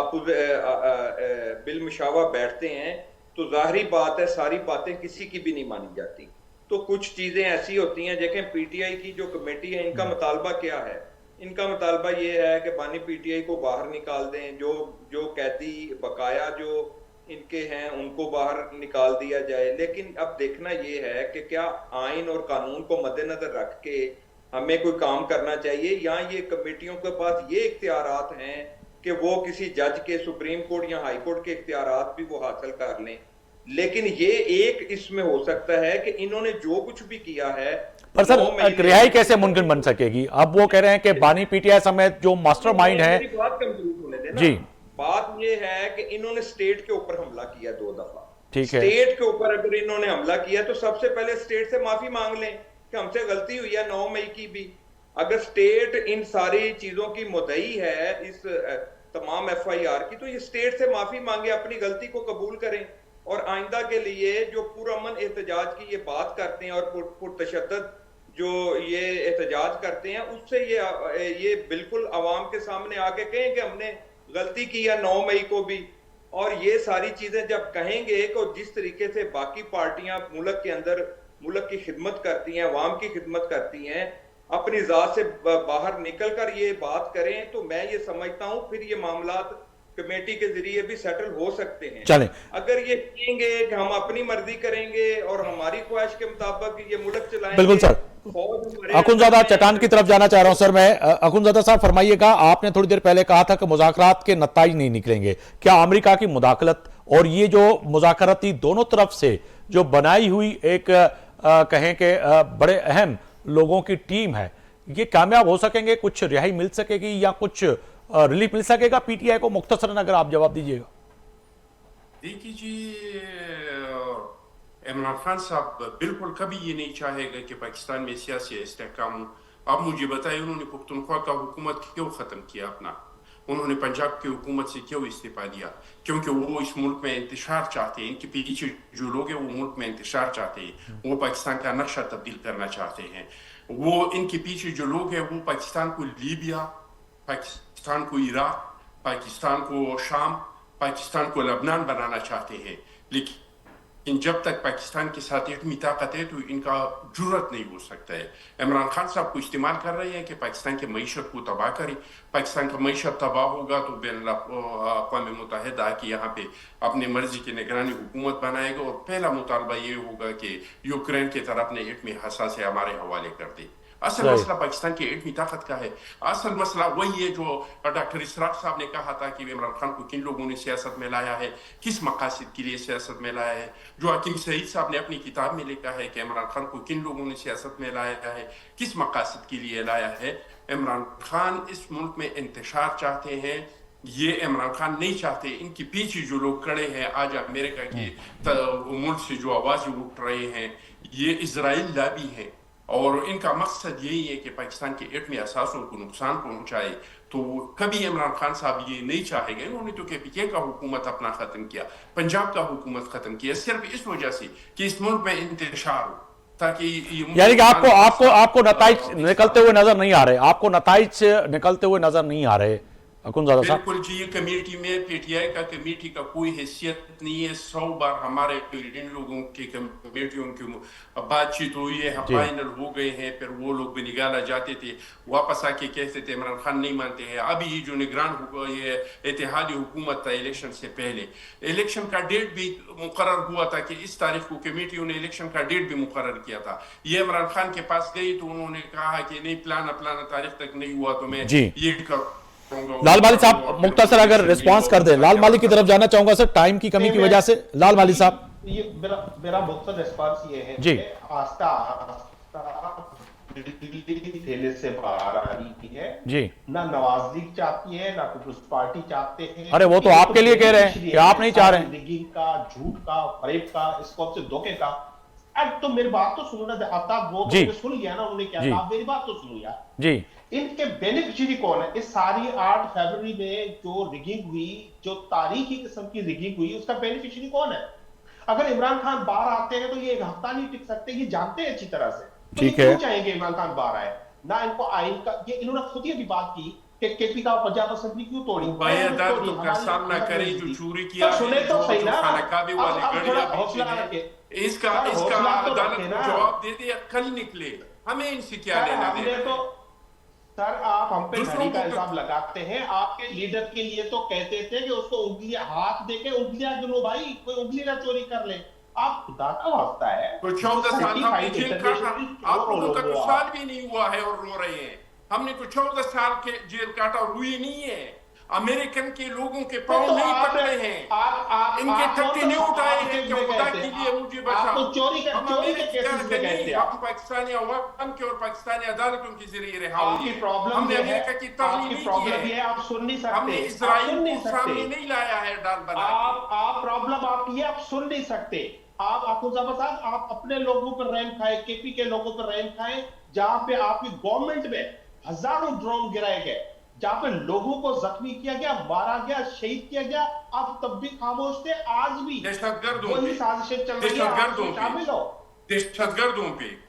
بالمشاورہ بیٹھتے ہیں، تو ظاہری بات ہے ساری باتیں کسی کی بھی نہیں مانی جاتی. تو کچھ چیزیں ایسی ہوتی ہیں. دیکھیں پی ٹی آئی کی جو کمیٹی ہے، ان کا مطالبہ کیا ہے؟ ان کا مطالبہ یہ ہے کہ بانی پی ٹی آئی کو باہر نکال دیں، جو قیدی بقایا جو ان کے ہیں ان کو باہر نکال دیا جائے. لیکن اب دیکھنا یہ ہے کہ کیا آئین اور قانون کو مد نظر رکھ کے ہمیں کوئی کام کرنا چاہیے، یا یہ کمیٹیوں کے پاس یہ اختیارات ہیں کہ وہ کسی جج کے، سپریم کورٹ یا ہائی کورٹ کے اختیارات بھی وہ حاصل کر لیں. لیکن یہ ایک اس میں ہو سکتا ہے کہ انہوں نے جو کچھ بھی کیا ہے، پر سر رہائی کیسے ممکن بن سکے گی؟ اب وہ کہہ رہے ہیں کہ بانی پی ٹی آئی سمیت جو ماسٹر مائنڈ ہے، بات کمپلیٹ ہونے دینا. جی بات یہ ہے کہ انہوں نے سٹیٹ کے اوپر حملہ کیا 2 دفعہ. ٹھیک ہے، سٹیٹ کے اوپر اگر انہوں نے حملہ کیا تو سب سے پہلے سٹیٹ سے معافی مانگ لیں کہ ہم سے غلطی ہوئی ہے 9 مئی کی بھی. اگر سٹیٹ ان ساری چیزوں کی مدعی ہے، اس تمام ایف آئی آر کی، تو یہ سٹیٹ سے معافی مانگے، اپنی غلطی کو قبول کریں. اور آئندہ کے لیے جو پرامن احتجاج کی یہ بات کرتے ہیں اور پرتشدد جو یہ احتجاج کرتے ہیں، اس سے یہ بالکل عوام کے سامنے آ کے کہیں کہ ہم نے غلطی کی ہے 9 مئی کو بھی. اور یہ ساری چیزیں جب کہیں گے کہ جس طریقے سے باقی پارٹیاں ملک کے اندر ملک کی خدمت کرتی ہیں، عوام کی خدمت کرتی ہیں، اپنی ذات سے باہر نکل کر یہ بات کریں، تو میں یہ سمجھتا ہوں پھر یہ معاملات کمیٹی کے ذریعے بھی سیٹل ہو سکتے ہیں. چلیں اگر یہ کہیں گے کہ ہم اپنی مرضی کریں گے اور ہماری خواہش کے مطابق یہ ملک چلائیں گے. بالکل سر. اخونزادہ چٹان کی طرف جانا چاہ رہا ہوں سر میں. اخونزادہ صاحب فرمائیے گا، آپ نے تھوڑی دیر پہلے کہا تھا کہ مذاکرات کے نتائج نہیں نکلیں گے. کیا امریکہ کی مداخلت اور یہ جو مذاکراتی دونوں طرف سے جو بنائی ہوئی ایک کہیں کہ بڑے اہم لوگوں کی ٹیم ہے، یہ کامیاب ہو سکیں گے؟ کچھ رہائی مل سکے گی یا کچھ ریلیف مل سکے گا پی ٹی آئی کو؟ مختصراً اگر آپ جواب دیجیے گا. دیکھیے جی، عمران خان صاحب بالکل کبھی یہ نہیں چاہے گا کہ پاکستان میں سیاسی استحکام ہو. آپ مجھے بتائیں انہوں نے پختونخوا کا حکومت کیوں ختم کیا اپنا؟ انہوں نے پنجاب کی حکومت سے کیوں استعفیٰ دیا؟ کیونکہ وہ اس ملک میں انتشار چاہتے ہیں. ان کے پیچھے جو لوگ ہیں وہ ملک میں انتشار چاہتے ہیں، وہ پاکستان کا نقشہ تبدیل کرنا چاہتے ہیں. وہ ان کے پیچھے جو لوگ ہیں وہ پاکستان کو لیبیا، پاکستان کو عراق، پاکستان کو شام، پاکستان کو لبنان بنانا چاہتے ہیں. لیکن جب تک پاکستان کے ساتھ ایٹمی طاقت ہے تو ان کا جرت نہیں ہو سکتا ہے. عمران خان صاحب کو استعمال کر رہے ہیں کہ پاکستان کی معیشت کو تباہ کرے. پاکستان کا معیشت تباہ ہوگا تو بین الاقوام متحدہ کہ یہاں پہ اپنی مرضی کی نگرانی حکومت بنائے گا، اور پہلا مطالبہ یہ ہوگا کہ یوکرین کی طرف اپنے ایٹمی حساسے ہمارے حوالے کر دے. اصل مسئلہ پاکستان کی ایٹمی طاقت کا ہے. اصل مسئلہ وہی ہے جو ڈاکٹر اسراق صاحب نے کہا تھا کہ عمران خان کو کن لوگوں نے سیاست میں لایا ہے، کس مقاصد کے لیے سیاست میں لایا ہے. جو حکیم سعید صاحب نے اپنی کتاب میں لکھا ہے کہ عمران خان کو کن لوگوں نے سیاست میں لایا ہے، کس مقاصد کے لیے لایا ہے. عمران خان اس ملک میں انتشار چاہتے ہیں. یہ عمران خان نہیں چاہتے. ان کے پیچھے جو لوگ کھڑے ہیں آج امریکہ کے ملک سے جو آوازیں اٹھ رہے ہیں، یہ اسرائیل لابی ہیں، اور ان کا مقصد یہی ہے کہ پاکستان کے ایٹمی اثاثوں کو نقصان پہنچائے. تو کبھی عمران خان صاحب یہ نہیں چاہے گا. انہوں نے تو کے پی کے کا حکومت اپنا ختم کیا، پنجاب کا حکومت ختم کیا، صرف اس وجہ سے کہ اس ملک میں انتشار ہو، تاکہ یعنی کہ آپ کو نتائج نکلتے ہوئے نظر نہیں آ رہے، آپ کو نتائج نکلتے ہوئے نظر نہیں آ رہے اخونزادہ صاحب؟ بالکل جی. یہ کمیٹی میں پی ٹی آئی کا کمیٹی کا کوئی حیثیت نہیں ہے. 100 بار ہمارے ان لوگوں کی کمیٹیوں کی بات چیت ہوئی ہے، فائنل ہو گئے ہیں. پھر وہ لوگ بھی نکالا جاتے تھے، واپس آ کے کہتے تھے عمران خان نہیں مانتے ہیں. ابھی یہ جو نگران یہ اتحادی حکومت تھا الیکشن سے پہلے، الیکشن کا ڈیٹ بھی مقرر ہوا تھا کہ اس تاریخ کو کمیٹیوں نے الیکشن کا ڈیٹ بھی مقرر کیا تھا. یہ عمران خان کے پاس گئی تو انہوں نے کہا کہ نہیں پلانا تاریخ تک نہیں ہوا تو میں یہ کروں. لال مالی صاحب مختصر اگر ریسپانس کر دیں. لال مالی کی طرف جانا چاہوں گا سر، ٹائم کی کمی کی وجہ سے. لال مالی صاحب یہ میرا مختصر ریسپانس یہ ہے جی. کہ آستہ تھیلے سے باہر آ رہی ہے جی. نہ نواز لیگ چاہتی ہے، نہ پیپلز پارٹی چاہتے ہیں. ارے وہ تو آپ کے لیے کہہ رہے ہیں کہ آپ نہیں چاہ رہے ہیں. ریگنگ کا، جھوٹ کا، فریب کا، اس کو سے دھوکے کا. اب تو میری بات تو سنو نا، آفتاب وہ سن لیا نا انہوں نے کیا کہا، میری بات تو سنو یار. جی. ان کے بینیفیشری کون ہے؟ اس ساری 8 فیبروری میں جو ریگنگ ہوئی، جو تاریخی قسم کی ریگنگ ہوئی، اس کا بینیفیشری کون ہے؟ اگر عمران خان باہر آتے ہیں تو یہ ایک ہفتہ نہیں ٹک سکتے، یہ جانتے ہیں اچھی طرح سے. ٹھیک ہے، کیوں چاہیں گے عمران خان باہر آئے؟ نہ ان کو آئین کا، یہ انہوں نے خود ہی ابھی بات کی کہ کے پی کا پنجاب اسمبلی کیوں توڑی؟ عدالتوں کا سامنا کرے جو چوری کیا ہے، جو خانہ کعبے والے گڑیا بیچے ہیں، اس کا عدالت کو جواب دے دے، کل نکلے. ہمیں ان سے کیا لینا دینا؟ سر آپ ہم پہ گھڑی کا الزام لگاتے ہیں. آپ کے لیڈر کے لیے تو کہتے تھے کہ اس کو انگلیاں ہاتھ دے کے انگلیاں گنو بھائی، کوئی انگلی نہ چوری کر لے. آپ خدا کا واسطہ ہے. تو 14 سال ہم نے جیل کاٹا، آپ لوگوں کا تو سال بھی نہیں ہوا ہے اور رو رہے ہیں. ہم نے تو 14 سال کے جیل کاٹا اور روئی نہیں ہے. امریکن کے لوگوں کے پاؤں نہیں پکڑے ہیں، ان کے ٹھٹے نہیں اٹھائے ہیں کہ خدا کے لیے مجھے بچا. ہم پاکستانی عوام کے اور پاکستانی عدالتوں کے ذریعے رہا ہوئی ہے. ہم نے امریکہ کی تعلیم نہیں کی ہے، آپ سن نہیں سکتے، ہم نے اسرائیل کو سامنے نہیں لایا ہے ڈال بنا کے. آپ پرابلم آپ کی ہے، آپ سن نہیں سکتے. آپ اخونزادہ صاحب، آپ اپنے لوگوں پر رحم کھائیں، کے پی کے لوگوں پر رحم کھائیں، جہاں پہ آپ کی گورنمنٹ میں ہزاروں ڈرون گرائے گئے. जहां पे लोगों को जख्मी किया गया, मारा गया, शहीद किया गया, आप तब भी खामोश थे। आज भी दहशतगर्दों वही पे, साजिशें चल रही है, आप दहशतगर्दों उसमें पे, शामिल हो। दहशतगर्दों पे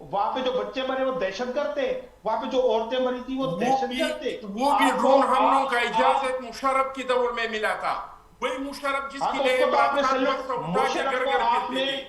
वहां पे जो बच्चे मरे वो दहशतगर्द थे, वहां पे जो औरतें मरी थी वो दहशतगर्द थे। वो भी ड्रोन हमलों का इजाजत मुशर्रफ के दौर में मिला था। वही मुशर्रफ हाँ, जिसके तो लिए उसको तो आपने इमरान खान सैल्यूट- को उठा के मुशर्रफ घर को घर आपने- फिरते थे,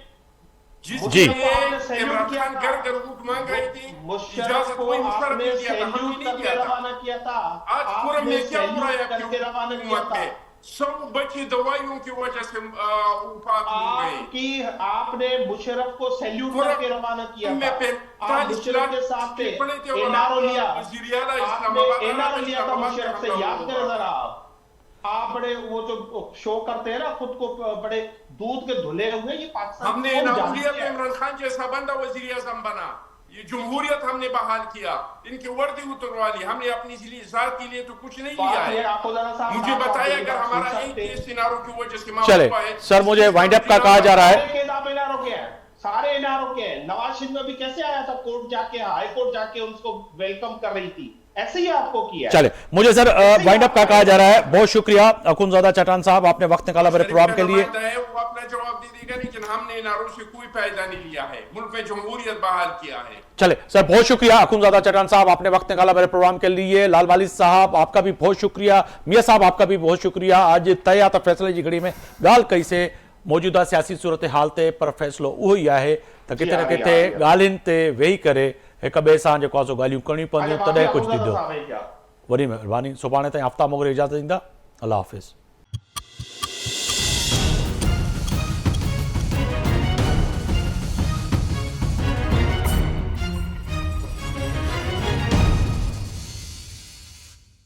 जी। जिसके लिए आपने सैल्यूट इमरान किया खान था। घर घर ऊँट मांग रहे थे, मुशर्रफ इजाजत को वही मुशर्रफ आपने ने दिया था, हमने सैल्यूट नहीं करके दिया था। रवाना किया था। आज पूरब आपने में क्या हो रहा है सैल्यूट आपकी करके रवाना किया हुकूमत था। में? सब बच्चे दवाइयों की वजह से वफात हो गए। आपने मुशर्रफ को सैल्यूट पूरब करके रवाना किया में था। 45 आप मुशर्रफ के साथ थे, पड़े थे और एनआरओ आप लिया, वज़ीर आला आपने इस्लामाबाद एनआरओ लिया था इस्लामाबाद मुशर्रफ से, में याद हमला करें हुआ। जरा आप बड़े वो जो शो करते हैं ना खुद को बड़े दूध के धुले हुए, ये पाकिस्तान हमने कौन इनाम लिया जानती तो है? इमरान खान जैसा बंदा वजीर आजम बना, ये जमहूरियत हमने बहाल किया, इनकी वर्दी उतरवा ली, हमने अपनी जात के लिए तो कुछ नहीं लिया बात ये है। आपको जरा साहब मुझे आप बताया मेरी अगर बात सुन हमारा एक सकते हैं। केस सिनारों की वजह से मामला चले हुआ है, सर, मुझे वाइंड अप का कहा जा रहा है। सारे केस आप एनआरओ के हैं, सारे एनआरओ के हैं। नवाज शरीफ में भी कैसे आया था, कोर्ट जाके, हाई कोर्ट जाके उनको वेलकम कर रही थी, ऐसे ही आपको किया है। चले मुझे सर वाइंड अप का कहा जा रहा है। बहुत शुक्रिया अखुनजादा चट्टान साहब, आपने वक्त निकाला मेरे प्रोग्राम के लिए। है वो अपना जवाब दे देगा, लेकिन हमने इनारों से कोई फायदा नहीं लिया है, मुल्क में जमहूरियत बहाल किया है। चले सर, बहुत शुक्रिया अखुनजादा चट्टान साहब, आपने वक्त निकाला मेरे प्रोग्राम के लिए। लाल वालिद साहब आपका भी बहुत शुक्रिया, मियां साहब आपका भी बहुत शुक्रिया। आज तय आता फैसले जी घड़ी में गाल कई से मौजूदा सियासी सूरत हाल ते, पर फैसलो उहो ई आहे त किथे न किथे ॻाल्हियुनि ते वेही करे हिक ॿिए सां जेको आहे सो ॻाल्हियूं करणी पवंदियूं, तॾहिं कुझु थींदो। वॾी महिरबानी। सुभाणे ताईं आफ्ताब मोगरे इजाज़त ॾींदा। अल्लाह हाफ़िज़।